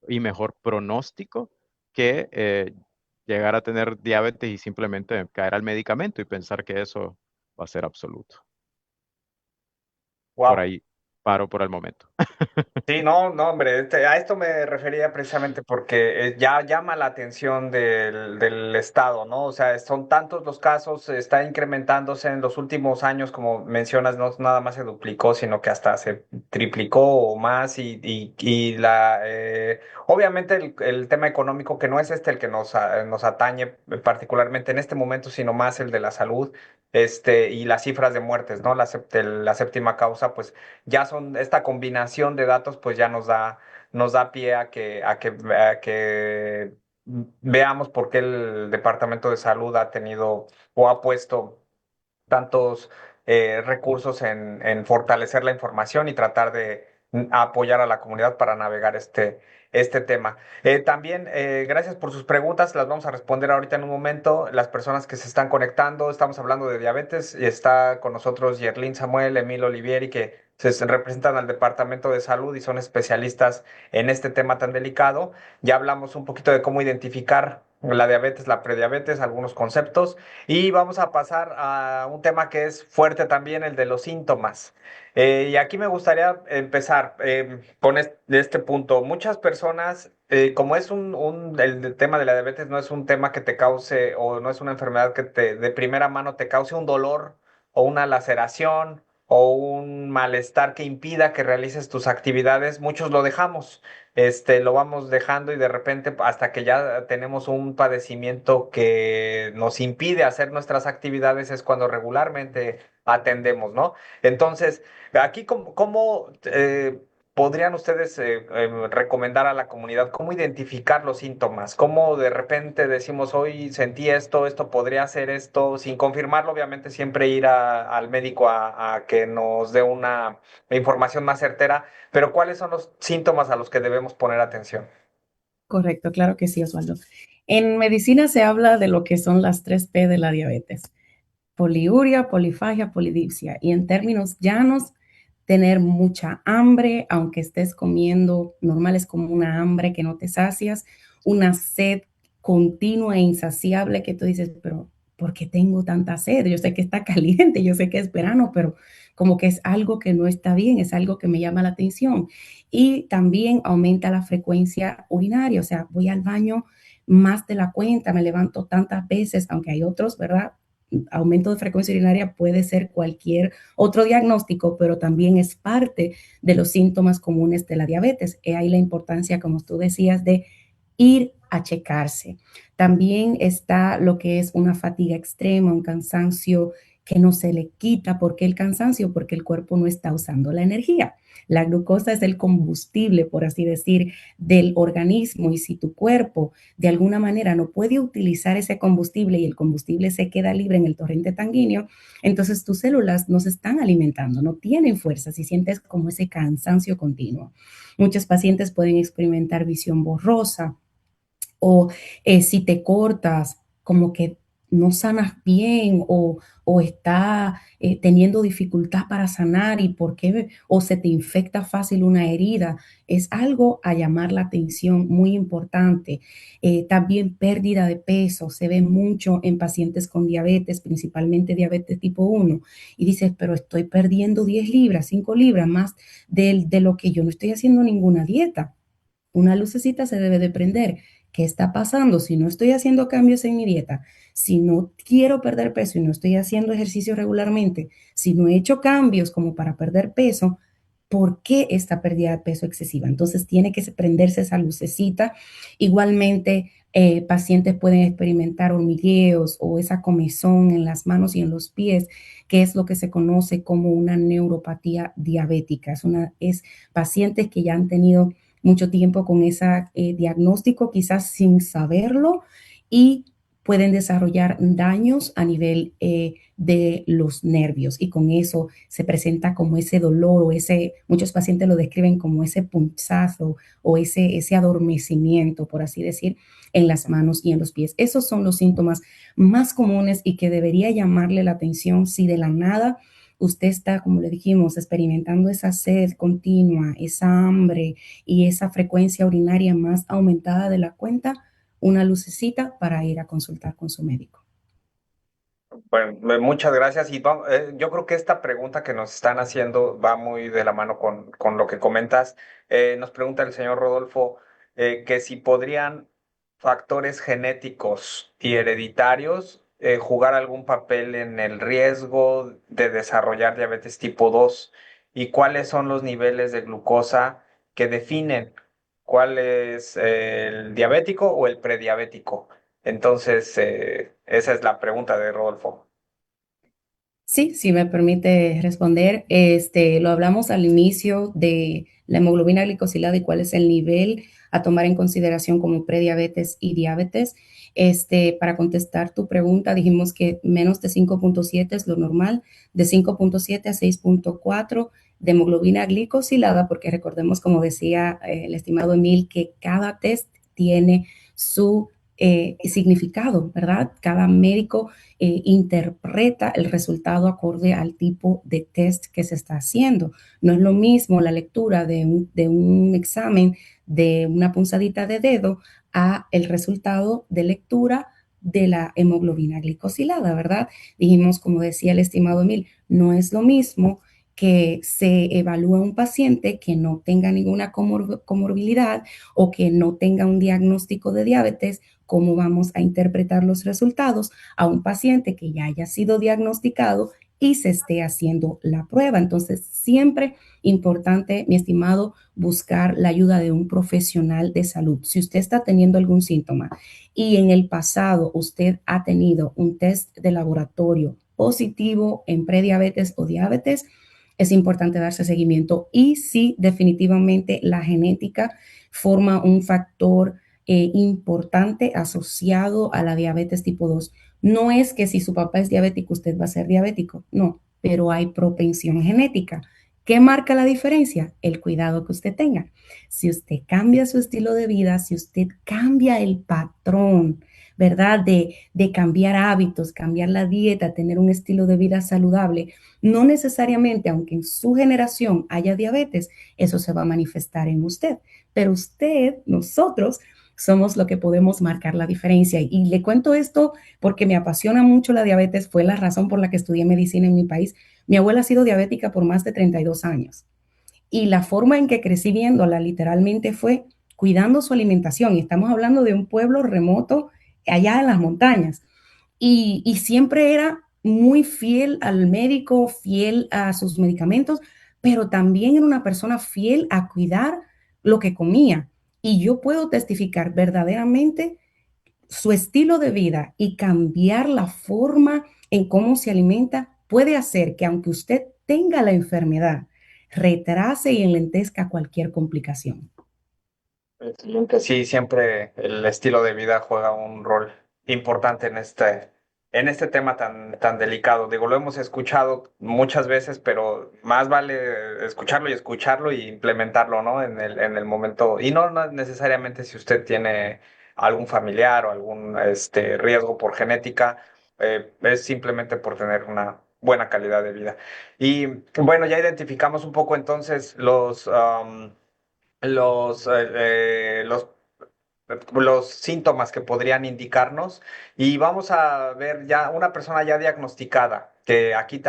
y mejor pronóstico que llegar a tener diabetes y simplemente caer al medicamento y pensar que eso va a ser absoluto. Por Wow. ahí paro por el momento. Sí, no, no, hombre, a esto me refería precisamente porque ya llama la atención del Estado, ¿no? O sea, son tantos los casos, está incrementándose en los últimos años, como mencionas, no nada más se duplicó, sino que hasta se triplicó o más obviamente el tema económico, que no es este el que nos atañe particularmente en este momento, sino más el de la salud, y las cifras de muertes, ¿no? La séptima causa, pues ya son esta combinación de datos, pues ya nos da pie a que veamos por qué el Departamento de Salud ha tenido o ha puesto tantos recursos en fortalecer la información y tratar de apoyar a la comunidad para navegar este tema. También, gracias por sus preguntas, las vamos a responder ahorita en un momento. Las personas que se están conectando, estamos hablando de diabetes, y está con nosotros Yerlin Samuel, Emil Olivieri, que representan al Departamento de Salud y son especialistas en este tema tan delicado. Ya hablamos un poquito de cómo identificar la diabetes, la prediabetes, algunos conceptos. Y vamos a pasar a un tema que es fuerte también, el de los síntomas. Y aquí me gustaría empezar con este punto. Muchas personas, como es el tema de la diabetes no es un tema que te cause o no es una enfermedad que de primera mano te cause un dolor o una laceración o un malestar que impida que realices tus actividades, muchos lo dejamos. Lo vamos dejando y de repente hasta que ya tenemos un padecimiento que nos impide hacer nuestras actividades es cuando regularmente atendemos, ¿no? Entonces, aquí cómo podrían ustedes recomendar a la comunidad cómo identificar los síntomas, cómo de repente decimos hoy sentí esto podría ser esto, sin confirmarlo, obviamente siempre ir al médico a que nos dé una información más certera, pero ¿cuáles son los síntomas a los que debemos poner atención? Correcto, claro que sí, Osvaldo. En medicina se habla de lo que son las 3 P de la diabetes: poliuria, polifagia, polidipsia. Y en términos llanos, tener mucha hambre, aunque estés comiendo normal, es como una hambre que no te sacias, una sed continua e insaciable que tú dices, pero ¿por qué tengo tanta sed? Yo sé que está caliente, yo sé que es verano, pero como que es algo que no está bien, es algo que me llama la atención. Y también aumenta la frecuencia urinaria, o sea, voy al baño más de la cuenta, me levanto tantas veces, aunque hay otros, ¿verdad? Aumento de frecuencia urinaria puede ser cualquier otro diagnóstico, pero también es parte de los síntomas comunes de la diabetes. He ahí la importancia, como tú decías, de ir a checarse. También está lo que es una fatiga extrema, un cansancio que no se le quita. ¿Por qué el cansancio? Porque el cuerpo no está usando la energía. La glucosa es el combustible, por así decir, del organismo, y si tu cuerpo de alguna manera no puede utilizar ese combustible y el combustible se queda libre en el torrente sanguíneo, entonces tus células no se están alimentando, no tienen fuerzas y sientes como ese cansancio continuo. Muchos pacientes pueden experimentar visión borrosa, o si te cortas, como que no sanas bien o está teniendo dificultad para sanar y por qué, o se te infecta fácil una herida. Es algo a llamar la atención muy importante. También pérdida de peso, se ve mucho en pacientes con diabetes, principalmente diabetes tipo 1. Y dices, pero estoy perdiendo 10 libras, 5 libras más de lo que yo no estoy haciendo ninguna dieta. Una lucecita se debe de prender. ¿Qué está pasando si no estoy haciendo cambios en mi dieta? Si no quiero perder peso y no estoy haciendo ejercicio regularmente, si no he hecho cambios como para perder peso, ¿por qué esta pérdida de peso excesiva? Entonces tiene que prenderse esa lucecita. Igualmente, pacientes pueden experimentar hormigueos o esa comezón en las manos y en los pies, que es lo que se conoce como una neuropatía diabética. Es pacientes que ya han tenido mucho tiempo con ese diagnóstico, quizás sin saberlo, y pueden desarrollar daños a nivel de los nervios y con eso se presenta como ese dolor o muchos pacientes lo describen como ese punzazo o ese adormecimiento, por así decir, en las manos y en los pies. Esos son los síntomas más comunes y que debería llamarle la atención si de la nada usted está, como le dijimos, experimentando esa sed continua, esa hambre y esa frecuencia urinaria más aumentada de la cuenta, una lucecita para ir a consultar con su médico. Bueno, muchas gracias. Y yo creo que esta pregunta que nos están haciendo va muy de la mano con lo que comentas. Nos pregunta el señor Rodolfo que si podrían factores genéticos y hereditarios jugar algún papel en el riesgo de desarrollar diabetes tipo 2 y cuáles son los niveles de glucosa que definen cuál es el diabético o el prediabético. Entonces, esa es la pregunta de Rodolfo. Sí, si me permite responder, lo hablamos al inicio de la hemoglobina glicosilada y cuál es el nivel a tomar en consideración como prediabetes y diabetes. Para contestar tu pregunta, dijimos que menos de 5,7 es lo normal, de 5,7 a 6,4 de hemoglobina glicosilada, porque recordemos, como decía el estimado Emil, que cada test tiene su significado, ¿verdad? Cada médico interpreta el resultado acorde al tipo de test que se está haciendo. No es lo mismo la lectura de un examen de una punzadita de dedo a el resultado de lectura de la hemoglobina glicosilada, ¿verdad? Dijimos, como decía el estimado Emil, no es lo mismo que se evalúa un paciente que no tenga ninguna comorbilidad o que no tenga un diagnóstico de diabetes, cómo vamos a interpretar los resultados a un paciente que ya haya sido diagnosticado y se esté haciendo la prueba. Entonces, siempre importante, mi estimado, buscar la ayuda de un profesional de salud. Si usted está teniendo algún síntoma y en el pasado usted ha tenido un test de laboratorio positivo en prediabetes o diabetes, es importante darse seguimiento y si definitivamente la genética forma un factor importante asociado a la diabetes tipo 2. No es que si su papá es diabético, usted va a ser diabético, no, pero hay propensión genética. ¿Qué marca la diferencia? El cuidado que usted tenga. Si usted cambia su estilo de vida, si usted cambia el patrón, ¿verdad? De cambiar hábitos, cambiar la dieta, tener un estilo de vida saludable, no necesariamente, aunque en su generación haya diabetes, eso se va a manifestar en usted. Pero usted, nosotros, somos lo que podemos marcar la diferencia. Y le cuento esto porque me apasiona mucho la diabetes, fue la razón por la que estudié medicina en mi país. Mi abuela ha sido diabética por más de 32 años y la forma en que crecí viéndola literalmente fue cuidando su alimentación. Y estamos hablando de un pueblo remoto allá en las montañas. Y siempre era muy fiel al médico, fiel a sus medicamentos, pero también era una persona fiel a cuidar lo que comía. Y yo puedo testificar verdaderamente su estilo de vida y cambiar la forma en cómo se alimenta puede hacer que aunque usted tenga la enfermedad, retrase y enlentezca cualquier complicación. Excelente. Sí, siempre el estilo de vida juega un rol importante en este tema tan delicado. Digo, lo hemos escuchado muchas veces, pero más vale escucharlo y implementarlo, ¿no? En el momento. Y no necesariamente si usted tiene algún familiar o algún riesgo por genética. es simplemente por tener una buena calidad de vida. Y bueno, ya identificamos un poco entonces los, los síntomas que podrían indicarnos y vamos a ver ya una persona ya diagnosticada, que aquí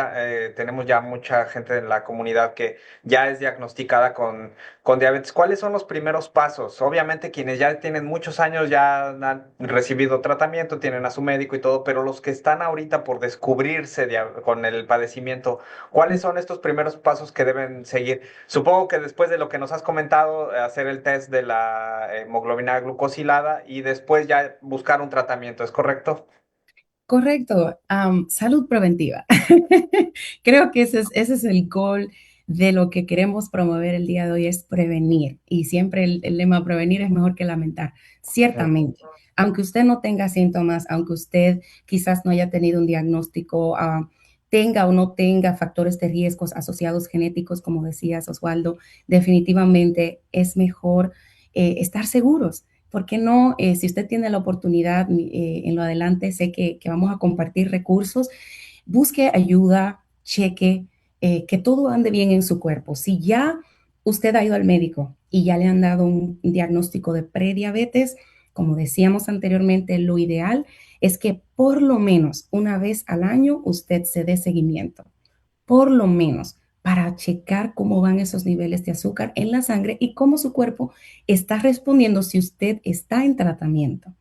tenemos ya mucha gente en la comunidad que ya es diagnosticada con diabetes. ¿Cuáles son los primeros pasos? Obviamente quienes ya tienen muchos años ya han recibido tratamiento, tienen a su médico y todo, pero los que están ahorita por descubrirse con el padecimiento, ¿cuáles son estos primeros pasos que deben seguir? Supongo que después de lo que nos has comentado, hacer el test de la hemoglobina glucosilada y después ya buscar un tratamiento, ¿es correcto? Correcto, salud preventiva. Creo que ese es el goal de lo que queremos promover el día de hoy, es prevenir. Y siempre el lema prevenir es mejor que lamentar. Ujú. Ciertamente, aunque usted no tenga síntomas, aunque usted quizás no haya tenido un diagnóstico, tenga o no tenga factores de riesgos asociados genéticos, como decías, Osvaldo, definitivamente es mejor estar seguros. ¿Por qué no? Si usted tiene la oportunidad en lo adelante, sé que vamos a compartir recursos, busque ayuda, cheque, que todo ande bien en su cuerpo. Si ya usted ha ido al médico y ya le han dado un diagnóstico de prediabetes, como decíamos anteriormente, lo ideal es que por lo menos una vez al año usted se dé seguimiento, por lo menos para checar cómo van esos niveles de azúcar en la sangre y cómo su cuerpo está respondiendo si usted está en tratamiento.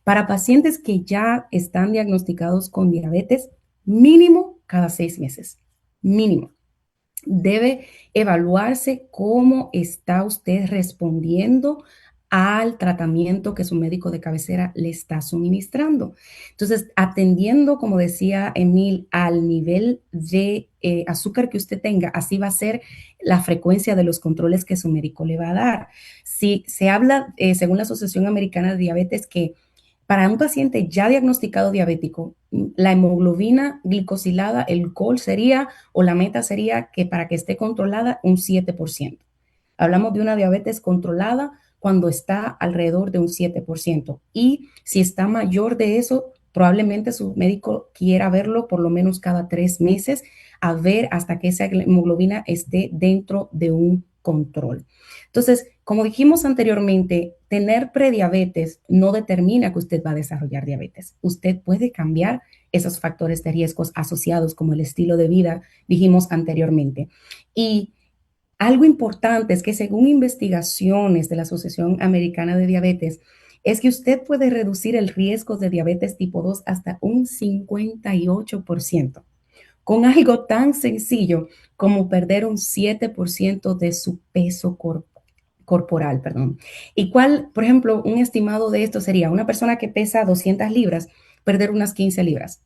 Para pacientes que ya están diagnosticados con diabetes, mínimo cada 6 meses, mínimo. Debe evaluarse cómo está usted respondiendo al tratamiento que su médico de cabecera le está suministrando. Entonces, atendiendo, como decía Emil, al nivel de azúcar que usted tenga, así va a ser la frecuencia de los controles que su médico le va a dar. Si se habla, según la Asociación Americana de Diabetes, que para un paciente ya diagnosticado diabético, la hemoglobina glicosilada, el goal sería o la meta sería que para que esté controlada un 7%. Hablamos de una diabetes controlada cuando está alrededor de un 7%. Y si está mayor de eso, probablemente su médico quiera verlo por lo menos cada 3 meses a ver hasta que esa hemoglobina esté dentro de un control. Entonces, como dijimos anteriormente, tener prediabetes no determina que usted va a desarrollar diabetes. Usted puede cambiar esos factores de riesgos asociados como el estilo de vida, dijimos anteriormente. Y algo importante es que según investigaciones de la Asociación Americana de Diabetes, es que usted puede reducir el riesgo de diabetes tipo 2 hasta un 58% con algo tan sencillo como perder un 7% de su peso corporal, perdón. ¿Y cuál, por ejemplo, un estimado de esto sería una persona que pesa 200 libras, perder unas 15 libras?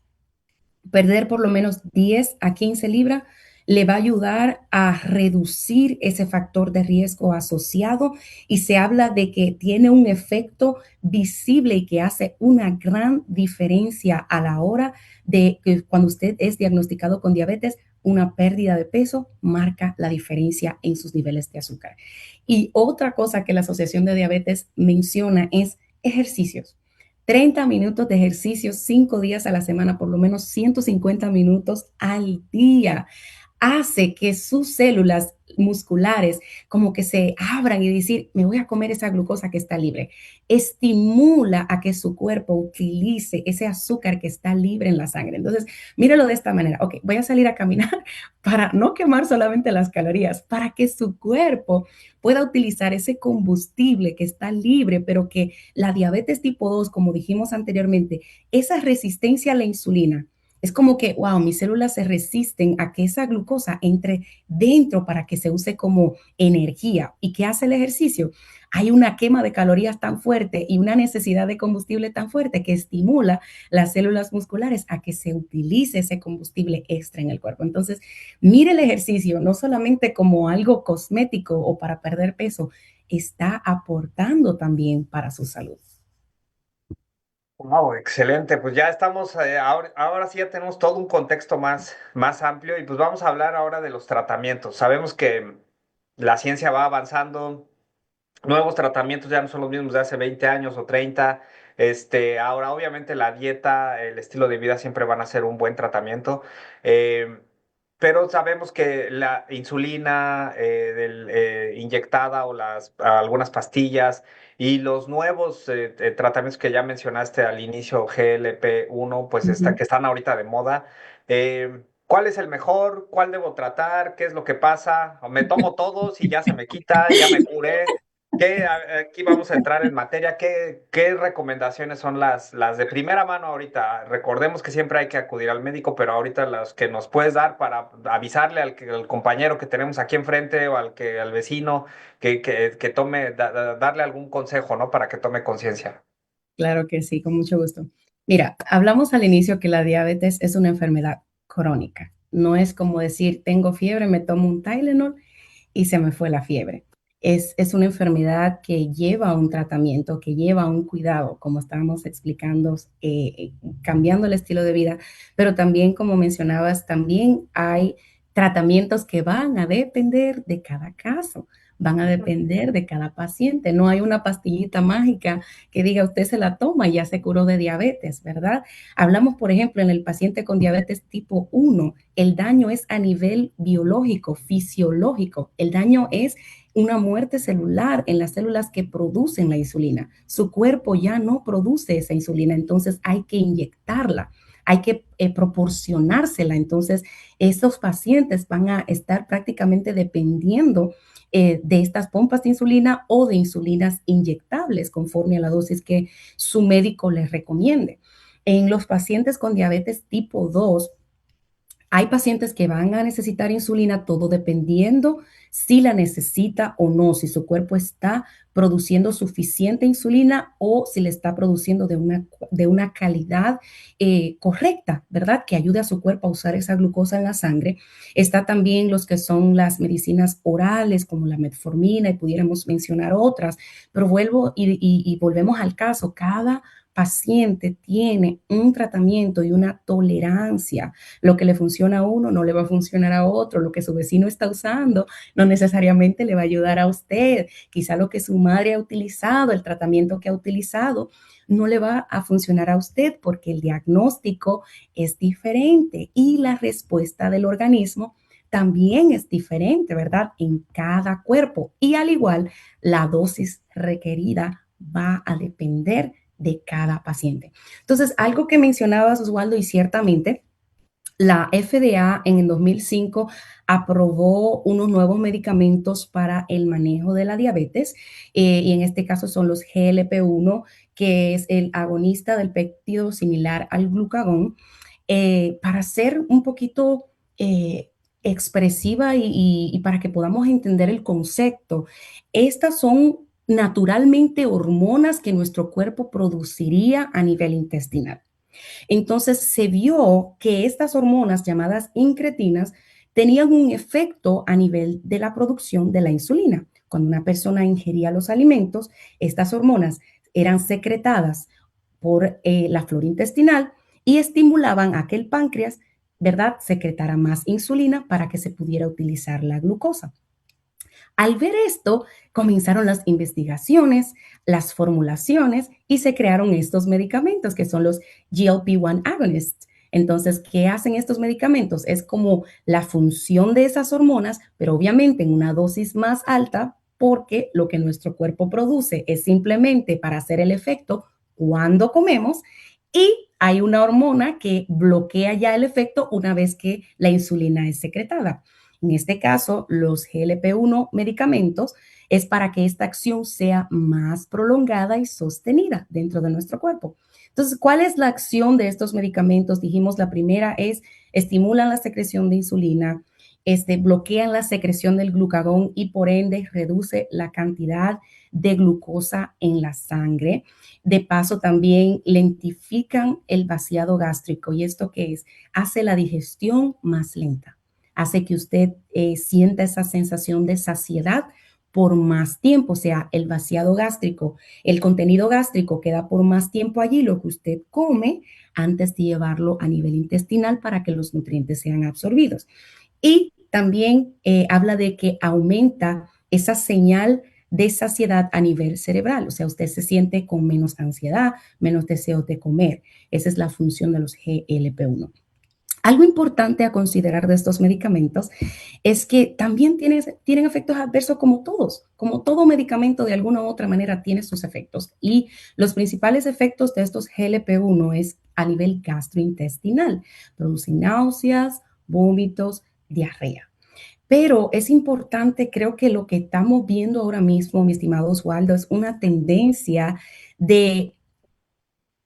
Perder por lo menos 10 a 15 libras le va a ayudar a reducir ese factor de riesgo asociado y se habla de que tiene un efecto visible y que hace una gran diferencia a la hora de que cuando usted es diagnosticado con diabetes, una pérdida de peso marca la diferencia en sus niveles de azúcar. Y otra cosa que la Asociación de Diabetes menciona es ejercicios. 30 minutos de ejercicio 5 días a la semana, por lo menos 150 minutos al día hace que sus células musculares como que se abran y decir, me voy a comer esa glucosa que está libre. Estimula a que su cuerpo utilice ese azúcar que está libre en la sangre. Entonces, míralo de esta manera. Ok, voy a salir a caminar para no quemar solamente las calorías, para que su cuerpo pueda utilizar ese combustible que está libre, pero que la diabetes tipo 2, como dijimos anteriormente, esa resistencia a la insulina, es como que, wow, mis células se resisten a que esa glucosa entre dentro para que se use como energía. ¿Y qué hace el ejercicio? Hay una quema de calorías tan fuerte y una necesidad de combustible tan fuerte que estimula las células musculares a que se utilice ese combustible extra en el cuerpo. Entonces, mire el ejercicio no solamente como algo cosmético o para perder peso, está aportando también para su salud. Wow, excelente. Pues ya estamos, ahora sí ya tenemos todo un contexto más amplio y pues vamos a hablar ahora de los tratamientos. Sabemos que la ciencia va avanzando, nuevos tratamientos ya no son los mismos de hace 20 años o 30. Ahora, obviamente, la dieta, el estilo de vida siempre van a ser un buen tratamiento. eh, pero sabemos que la insulina inyectada o algunas pastillas y los nuevos tratamientos que ya mencionaste al inicio, GLP-1, pues Ujú. que están ahorita de moda. ¿Cuál es el mejor? ¿Cuál debo tratar? ¿Qué es lo que pasa? ¿O me tomo todos y ya se me quita, ya me curé? Aquí vamos a entrar en materia. ¿Qué recomendaciones son las de primera mano ahorita? Recordemos que siempre hay que acudir al médico, pero ahorita las que nos puedes dar para avisarle al compañero que tenemos aquí enfrente o al vecino que tome, darle algún consejo, ¿no? Para que tome conciencia. Claro que sí, con mucho gusto. Mira, hablamos al inicio que la diabetes es una enfermedad crónica. No es como decir, tengo fiebre, me tomo un Tylenol y se me fue la fiebre. Es una enfermedad que lleva un tratamiento, que lleva un cuidado, como estábamos explicando, cambiando el estilo de vida, pero también, como mencionabas, también hay tratamientos que van a depender de cada caso, van a depender de cada paciente. No hay una pastillita mágica que diga usted se la toma y ya se curó de diabetes, ¿verdad? Hablamos, por ejemplo, en el paciente con diabetes tipo 1, el daño es a nivel biológico, fisiológico. El daño es una muerte celular en las células que producen la insulina. Su cuerpo ya no produce esa insulina, entonces hay que inyectarla, hay que proporcionársela. Entonces, esos pacientes van a estar prácticamente dependiendo de estas pompas de insulina o de insulinas inyectables conforme a la dosis que su médico les recomiende. En los pacientes con diabetes tipo 2, hay pacientes que van a necesitar insulina, todo dependiendo si la necesita o no, si su cuerpo está produciendo suficiente insulina o si le está produciendo de una calidad correcta, ¿verdad? Que ayude a su cuerpo a usar esa glucosa en la sangre. Está también los que son las medicinas orales, como la metformina, y pudiéramos mencionar otras, pero vuelvo y volvemos al caso, cada paciente tiene un tratamiento y una tolerancia. Lo que le funciona a uno no le va a funcionar a otro. Lo que su vecino está usando no necesariamente le va a ayudar a usted. Quizá lo que su madre ha utilizado, el tratamiento que ha utilizado, no le va a funcionar a usted porque el diagnóstico es diferente y la respuesta del organismo también es diferente, ¿verdad? En cada cuerpo. Y al igual, la dosis requerida va a depender de cada paciente. Entonces, algo que mencionabas, Oswaldo, y ciertamente, la FDA en el 2005 aprobó unos nuevos medicamentos para el manejo de la diabetes, y en este caso son los GLP-1, que es el agonista del péptido similar al glucagón. Para ser un poquito expresiva y para que podamos entender el concepto, estas son naturalmente hormonas que nuestro cuerpo produciría a nivel intestinal. Entonces se vio que estas hormonas llamadas incretinas tenían un efecto a nivel de la producción de la insulina. Cuando una persona ingería los alimentos, estas hormonas eran secretadas por la flora intestinal y estimulaban a que el páncreas, ¿verdad?, secretara más insulina para que se pudiera utilizar la glucosa. Al ver esto, comenzaron las investigaciones, las formulaciones y se crearon estos medicamentos que son los GLP-1 agonists. Entonces, ¿qué hacen estos medicamentos? Es como la función de esas hormonas, pero obviamente en una dosis más alta, porque lo que nuestro cuerpo produce es simplemente para hacer el efecto cuando comemos, y hay una hormona que bloquea ya el efecto una vez que la insulina es secretada. En este caso, los GLP-1 medicamentos es para que esta acción sea más prolongada y sostenida dentro de nuestro cuerpo. Entonces, ¿cuál es la acción de estos medicamentos? Dijimos, la primera es estimulan la secreción de insulina, bloquean la secreción del glucagón y por ende reduce la cantidad de glucosa en la sangre. De paso, también lentifican el vaciado gástrico. ¿Y esto qué es? Hace la digestión más lenta, hace que usted sienta esa sensación de saciedad por más tiempo, o sea, el vaciado gástrico, el contenido gástrico queda por más tiempo allí, lo que usted come, antes de llevarlo a nivel intestinal para que los nutrientes sean absorbidos. Y también habla de que aumenta esa señal de saciedad a nivel cerebral. O sea, usted se siente con menos ansiedad, menos deseo de comer. Esa es la función de los GLP-1. Algo importante a considerar de estos medicamentos es que también tienen efectos adversos como todo medicamento de alguna u otra manera tiene sus efectos. Y los principales efectos de estos GLP-1 es a nivel gastrointestinal. Producen náuseas, vómitos, diarrea. Pero es importante, creo que lo que estamos viendo ahora mismo, mi estimado Osvaldo, es una tendencia de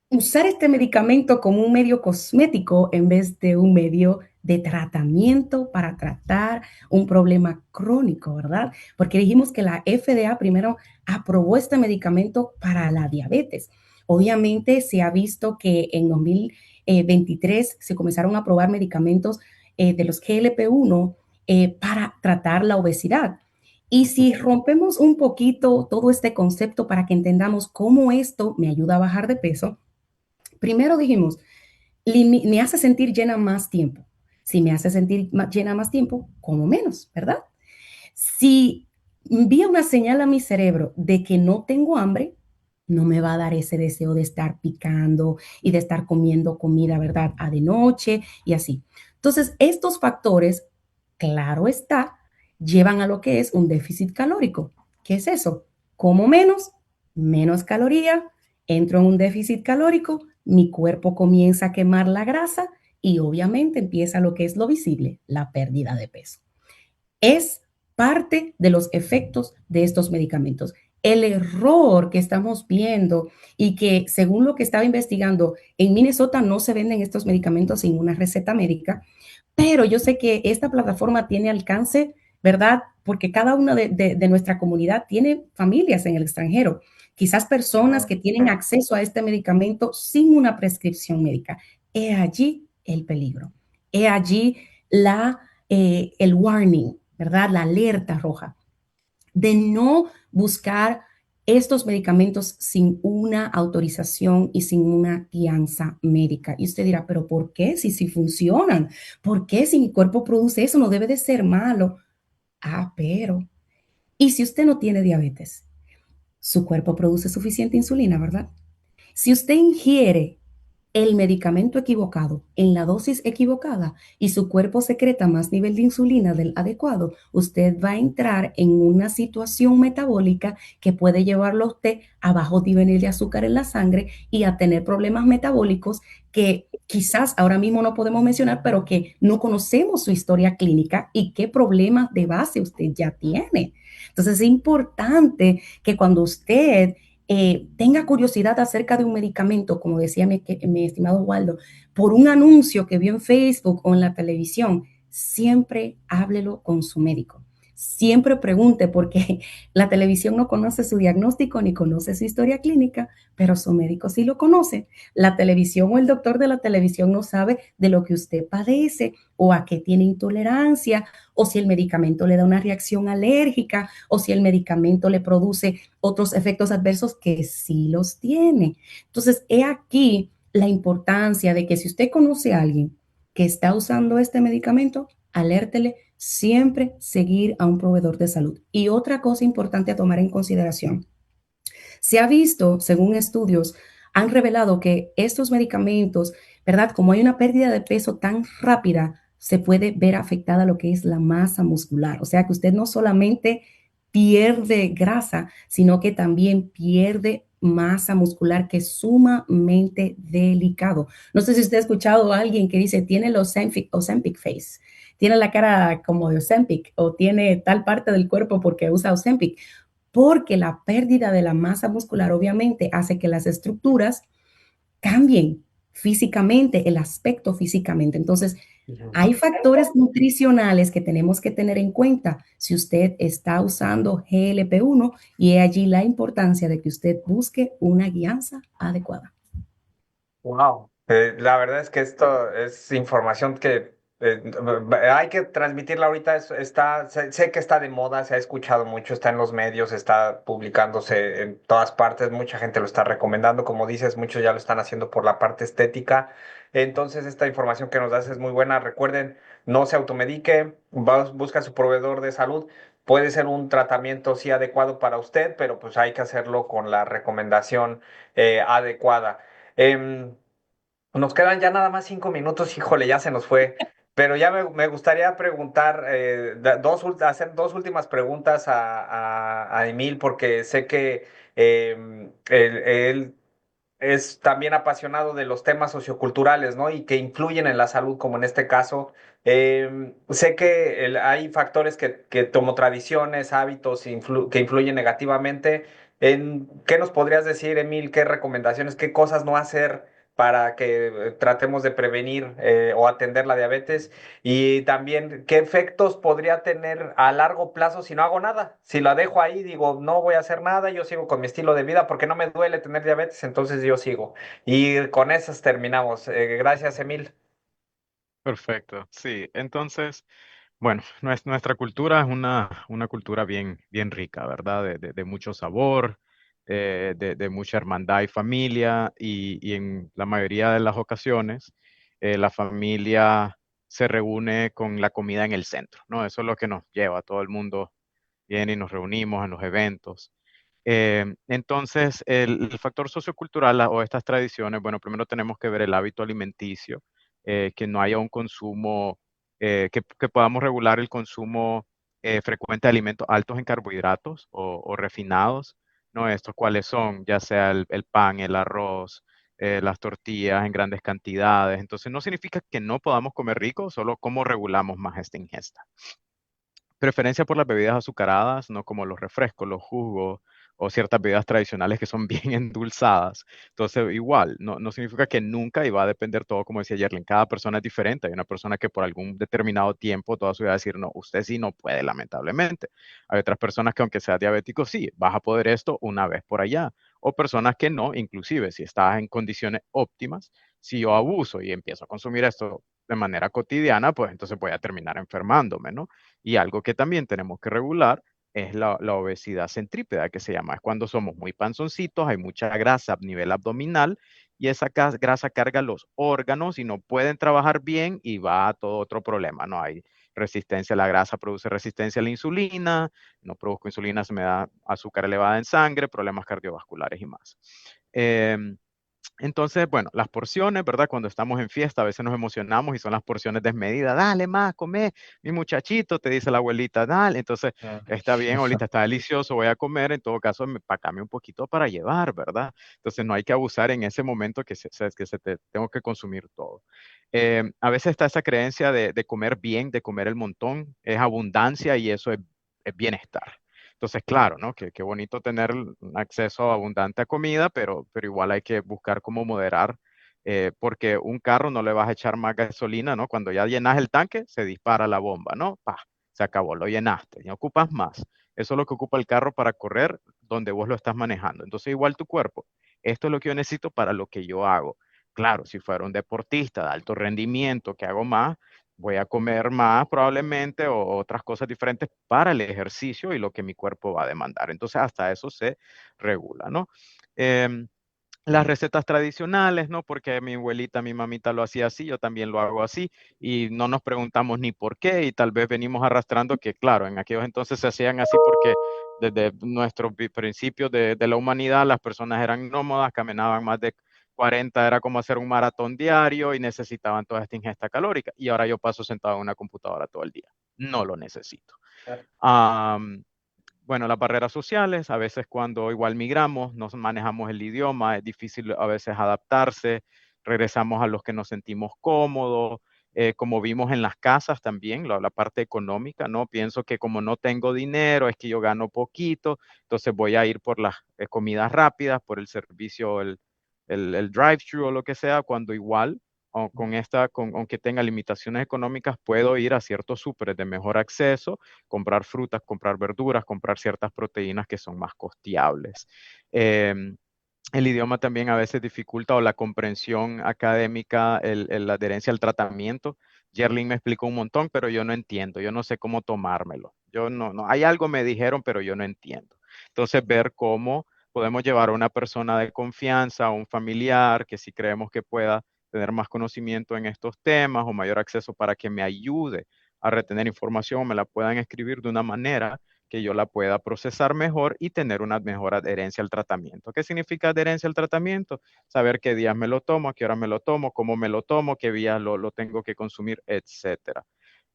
usar este medicamento como un medio cosmético en vez de un medio de tratamiento para tratar un problema crónico, ¿verdad? Porque dijimos que la FDA primero aprobó este medicamento para la diabetes. Obviamente se ha visto que en 2023 se comenzaron a aprobar medicamentos de los GLP-1 para tratar la obesidad. Y si rompemos un poquito todo este concepto para que entendamos cómo esto me ayuda a bajar de peso, primero dijimos, me hace sentir llena más tiempo. Si me hace sentir llena más tiempo, como menos, ¿verdad? Si envía una señal a mi cerebro de que no tengo hambre, no me va a dar ese deseo de estar picando y de estar comiendo comida, ¿verdad? A de noche y así. Entonces, estos factores, claro está, llevan a lo que es un déficit calórico. ¿Qué es eso? Como menos, menos caloría, entro en un déficit calórico, mi cuerpo comienza a quemar la grasa y obviamente empieza lo que es lo visible, la pérdida de peso. Es parte de los efectos de estos medicamentos. El error que estamos viendo y que según lo que estaba investigando, en Minnesota no se venden estos medicamentos sin una receta médica, pero yo sé que esta plataforma tiene alcance, ¿verdad? Porque cada una de nuestra comunidad tiene familias en el extranjero, quizás personas que tienen acceso a este medicamento sin una prescripción médica. He allí el peligro. He allí el warning, ¿verdad? La alerta roja de no buscar estos medicamentos sin una autorización y sin una guianza médica. Y usted dirá, pero ¿por qué? Si funcionan, ¿por qué si mi cuerpo produce eso? No debe de ser malo. Ah, pero, ¿y si usted no tiene diabetes? Su cuerpo produce suficiente insulina, ¿verdad? Si usted ingiere el medicamento equivocado en la dosis equivocada y su cuerpo secreta más nivel de insulina del adecuado, usted va a entrar en una situación metabólica que puede llevarlo a usted a bajo nivel de azúcar en la sangre y a tener problemas metabólicos que quizás ahora mismo no podemos mencionar, pero que no conocemos su historia clínica y qué problemas de base usted ya tiene. Entonces es importante que cuando usted tenga curiosidad acerca de un medicamento, como decía mi estimado Waldo, por un anuncio que vio en Facebook o en la televisión, siempre háblelo con su médico. Siempre pregunte porque la televisión no conoce su diagnóstico ni conoce su historia clínica, pero su médico sí lo conoce. La televisión o el doctor de la televisión no sabe de lo que usted padece o a qué tiene intolerancia o si el medicamento le da una reacción alérgica o si el medicamento le produce otros efectos adversos que sí los tiene. Entonces, he aquí la importancia de que si usted conoce a alguien que está usando este medicamento, alértele siempre seguir a un proveedor de salud. Y otra cosa importante a tomar en consideración, se ha visto, según estudios, han revelado que estos medicamentos, ¿verdad? Como hay una pérdida de peso tan rápida, se puede ver afectada lo que es la masa muscular. O sea que usted no solamente pierde grasa, sino que también pierde masa muscular, que es sumamente delicado. No sé si usted ha escuchado a alguien que dice, tiene el Ozempic face, tiene la cara como de Ozempic o tiene tal parte del cuerpo porque usa Ozempic, porque la pérdida de la masa muscular obviamente hace que las estructuras cambien físicamente, el aspecto físicamente. Entonces, hay factores nutricionales que tenemos que tener en cuenta si usted está usando GLP-1 y es allí la importancia de que usted busque una guianza adecuada. Wow. La verdad es que esto es información que hay que transmitirla ahorita. Sé que está de moda, se ha escuchado mucho, está en los medios, está publicándose en todas partes, mucha gente lo está recomendando, como dices, muchos ya lo están haciendo por la parte estética. Entonces, esta información que nos das es muy buena. Recuerden, no se automedique, busca a su proveedor de salud. puede ser un tratamiento sí adecuado para usted, pero pues hay que hacerlo con la recomendación adecuada. Em, Nos quedan ya nada más 5 minutos, híjole, ya se nos fue. Pero ya me gustaría preguntar, hacer dos últimas preguntas a Emil, porque sé que él es también apasionado de los temas socioculturales, ¿no? Y que influyen en la salud, como en este caso. Sé que hay factores como tradiciones, hábitos, que influyen negativamente. ¿Qué nos podrías decir, Emil? ¿Qué recomendaciones, qué cosas no hacer para que tratemos de prevenir o atender la diabetes? Y también, ¿qué efectos podría tener a largo plazo si no hago nada? Si la dejo ahí, digo, no voy a hacer nada, yo sigo con mi estilo de vida porque no me duele tener diabetes, entonces yo sigo. Y con esas terminamos. Gracias, Emil. Perfecto, sí. Entonces, bueno, nuestra cultura es una cultura bien, bien rica, ¿verdad? De mucho sabor, de mucha hermandad y familia, y en la mayoría de las ocasiones, la familia se reúne con la comida en el centro, ¿no? Eso es lo que nos lleva, todo el mundo viene y nos reunimos en los eventos. Entonces, el factor sociocultural o estas tradiciones, bueno, primero tenemos que ver el hábito alimenticio, que no haya un consumo, que podamos regular el consumo frecuente de alimentos altos en carbohidratos o refinados, ¿no? Estos cuáles son, ya sea el pan, el arroz, las tortillas en grandes cantidades. Entonces, no significa que no podamos comer rico, solo cómo regulamos más esta ingesta. Preferencia por las bebidas azucaradas, no como los refrescos, los jugos o ciertas bebidas tradicionales que son bien endulzadas. Entonces, igual, no significa que nunca, y va a depender todo, como decía Yerlin, cada persona es diferente. Hay una persona que por algún determinado tiempo toda su vida va a decir, no, usted sí no puede, lamentablemente. Hay otras personas que aunque seas diabético, sí, vas a poder esto una vez por allá. O personas que no, inclusive si estás en condiciones óptimas, si yo abuso y empiezo a consumir esto de manera cotidiana, pues entonces voy a terminar enfermándome, ¿no? Y algo que también tenemos que regular es la obesidad centrípeta, que se llama. Es cuando somos muy panzoncitos, hay mucha grasa a nivel abdominal y esa grasa carga los órganos y no pueden trabajar bien y va a todo otro problema, ¿no? Hay resistencia, la grasa produce resistencia a la insulina, no produzco insulina, se me da azúcar elevada en sangre, problemas cardiovasculares y más. Em, entonces, bueno, las porciones, ¿verdad? Cuando estamos en fiesta, a veces nos emocionamos y son las porciones desmedidas. Dale más, come, mi muchachito, te dice la abuelita, dale. Entonces, Ah. está bien, abuelita, está delicioso, voy a comer. En todo caso, empacame un poquito para llevar, ¿verdad? Entonces, no hay que abusar en ese momento tengo que consumir todo. A veces está esa creencia de comer bien, de comer el montón, es abundancia y eso es bienestar. Entonces, claro, ¿no? Qué bonito tener un acceso abundante a comida, pero igual hay que buscar cómo moderar, porque un carro no le vas a echar más gasolina, ¿no? Cuando ya llenas el tanque, se dispara la bomba, ¿no? ¡Pah! Se acabó, lo llenaste, no ocupas más. Eso es lo que ocupa el carro para correr donde vos lo estás manejando. Entonces, igual tu cuerpo, esto es lo que yo necesito para lo que yo hago. Claro, si fuera un deportista de alto rendimiento que hago más, voy a comer más probablemente o otras cosas diferentes para el ejercicio y lo que mi cuerpo va a demandar. Entonces, hasta eso se regula, ¿no? Em, las recetas tradicionales, ¿no? Porque mi abuelita, mi mamita lo hacía así, yo también lo hago así, y no nos preguntamos ni por qué, y tal vez venimos arrastrando que, claro, en aquellos entonces se hacían así porque desde nuestros principios de la humanidad las personas eran nómadas, caminaban más de 40, era como hacer un maratón diario y necesitaban toda esta ingesta calórica. Y ahora yo paso sentado en una computadora todo el día. No lo necesito. Am, bueno, las barreras sociales, a veces cuando igual migramos, no manejamos el idioma, es difícil a veces adaptarse, regresamos a los que nos sentimos cómodos, como vimos en las casas también, la parte económica, ¿no? Pienso que como no tengo dinero, es que yo gano poquito, entonces voy a ir por las comidas rápidas, por el servicio, el drive-thru o lo que sea, cuando igual o aunque tenga limitaciones económicas, puedo ir a ciertos súperes de mejor acceso, comprar frutas, comprar verduras, comprar ciertas proteínas que son más costeables. Em, el idioma también a veces dificulta o la comprensión académica, la adherencia al tratamiento. Yerlin me explicó un montón, pero yo no entiendo, yo no sé cómo tomármelo. Yo no, hay algo me dijeron, pero yo no entiendo. Entonces, ver cómo podemos llevar a una persona de confianza, a un familiar que si creemos que pueda tener más conocimiento en estos temas o mayor acceso para que me ayude a retener información, me la puedan escribir de una manera que yo la pueda procesar mejor y tener una mejor adherencia al tratamiento. ¿Qué significa adherencia al tratamiento? Saber qué días me lo tomo, a qué hora me lo tomo, cómo me lo tomo, qué días lo tengo que consumir, etcétera.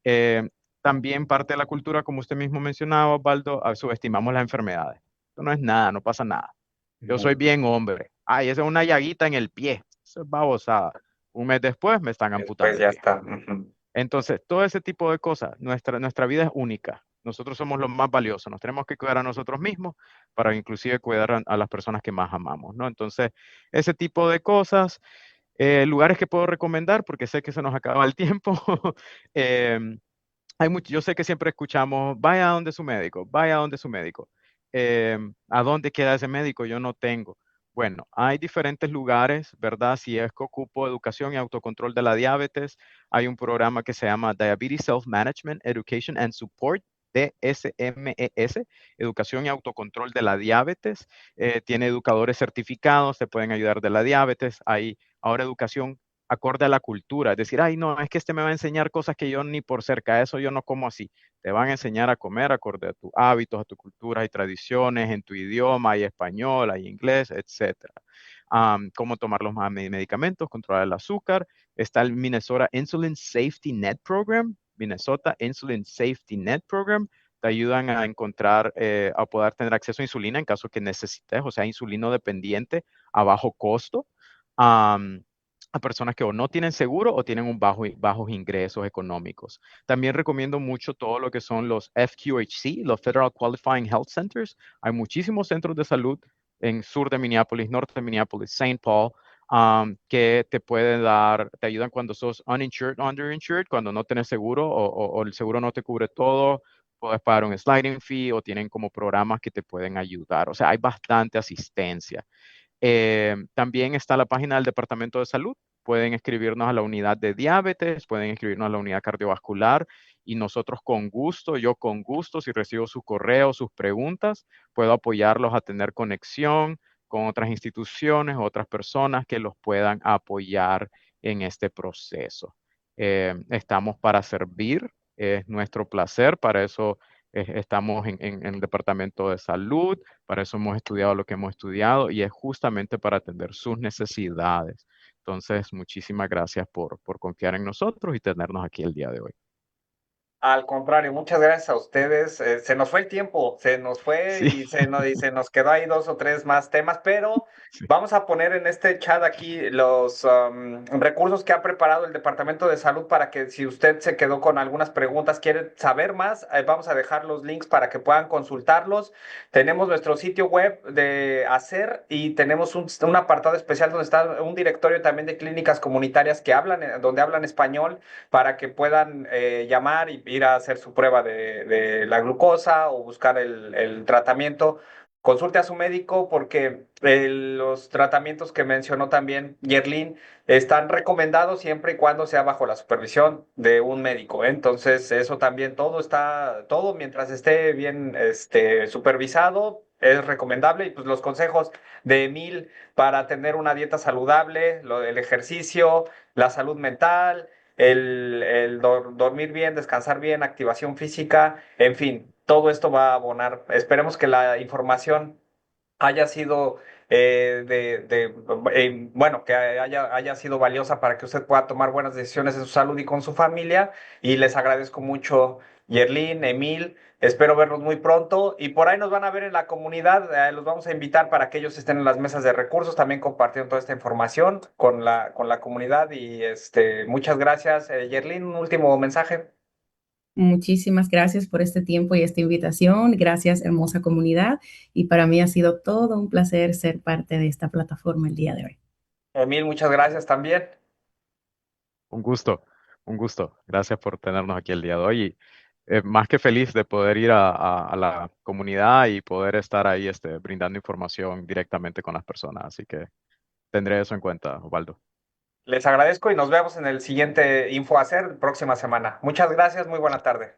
Eh, También parte de la cultura, como usted mismo mencionaba, Osvaldo, subestimamos las enfermedades. Eso no es nada, no pasa nada. Yo soy Ujú. bien hombre. Ay, esa es una llaguita en el pie. Eso es babosada. Un mes después me están Después amputando el ya pie. está. Ujú. Entonces, todo ese tipo de cosas, nuestra vida es única. Nosotros somos los más valiosos. Nos tenemos que cuidar a nosotros mismos para inclusive cuidar a las personas que más amamos, ¿no? Entonces, ese tipo de cosas, lugares que puedo recomendar, porque sé que se nos acaba el tiempo. Em, yo sé que siempre escuchamos, vaya a donde su médico, vaya a donde su médico. ¿A dónde queda ese médico? Yo no tengo. Bueno, hay diferentes lugares, ¿verdad? Si es que ocupo educación y autocontrol de la diabetes, hay un programa que se llama Diabetes Self-Management, Education and Support, DSMES, Educación y Autocontrol de la Diabetes. Tiene educadores certificados, te pueden ayudar de la diabetes. Hay ahora educación acorde a la cultura. Es decir, ay, no, es que este me va a enseñar cosas que yo ni por cerca de eso yo no como así. Te van a enseñar a comer acorde a tus hábitos, a tu cultura y tradiciones, en tu idioma, hay español, hay inglés, etcétera. Cómo tomar los medicamentos, controlar el azúcar. Está el Minnesota Insulin Safety Net Program, Minnesota Insulin Safety Net Program. Te ayudan a encontrar, a poder tener acceso a insulina en caso que necesites, o sea, insulino dependiente a bajo costo. Um, a personas que o no tienen seguro o tienen bajos ingresos económicos. También recomiendo mucho todo lo que son los FQHC, los Federal Qualifying Health Centers. Hay muchísimos centros de salud en sur de Minneapolis, norte de Minneapolis, Saint Paul, que te pueden dar, te ayudan cuando sos uninsured, underinsured, cuando no tienes seguro o el seguro no te cubre todo, puedes pagar un sliding fee o tienen como programas que te pueden ayudar. O sea, hay bastante asistencia. También está la página del Departamento de Salud. Pueden escribirnos a la unidad de diabetes, pueden escribirnos a la unidad cardiovascular y nosotros con gusto, yo con gusto, si recibo sus correos, sus preguntas, puedo apoyarlos a tener conexión con otras instituciones, otras personas que los puedan apoyar en este proceso. Estamos para servir, es nuestro placer, para eso estamos en el Departamento de Salud. Para eso hemos estudiado lo que hemos estudiado y es justamente para atender sus necesidades. Entonces, muchísimas gracias por confiar en nosotros y tenernos aquí el día de hoy. Al contrario, muchas gracias a ustedes. Se nos fue el tiempo, se nos fue Sí, y se nos quedó ahí dos o tres más temas, pero sí, vamos a poner en este chat aquí los recursos que ha preparado el Departamento de Salud para que si usted se quedó con algunas preguntas, quiere saber más, vamos a dejar los links para que puedan consultarlos. Tenemos nuestro sitio web de hacer y tenemos un apartado especial donde está un directorio también de clínicas comunitarias que hablan, donde hablan español para que puedan llamar y ir a hacer su prueba de la glucosa o buscar el tratamiento. Consulte a su médico porque los tratamientos que mencionó también Yerlin están recomendados siempre y cuando sea bajo la supervisión de un médico, ¿eh? Entonces, eso también todo mientras esté bien supervisado, es recomendable. Y pues los consejos de Emil para tener una dieta saludable, el ejercicio, la salud mental, dormir bien, descansar bien, activación física, en fin, todo esto va a abonar. Esperemos que la información haya sido bueno, que haya sido valiosa para que usted pueda tomar buenas decisiones en su salud y con su familia. Y les agradezco mucho, Yerlin, Emil. Espero verlos muy pronto y por ahí nos van a ver en la comunidad. Los vamos a invitar para que ellos estén en las mesas de recursos, también compartiendo toda esta información con la comunidad. Y muchas gracias, Yerlin. Un último mensaje. Muchísimas gracias por este tiempo y esta invitación. Gracias, hermosa comunidad. Y para mí ha sido todo un placer ser parte de esta plataforma el día de hoy. Emil, muchas gracias también. un gusto, un gusto. Gracias por tenernos aquí el día de hoy. Y, más que feliz de poder ir a la comunidad y poder estar ahí brindando información directamente con las personas. Así que tendré eso en cuenta, Osvaldo. Les agradezco y nos vemos en el siguiente Info Hacer próxima semana. Muchas gracias, muy buena tarde.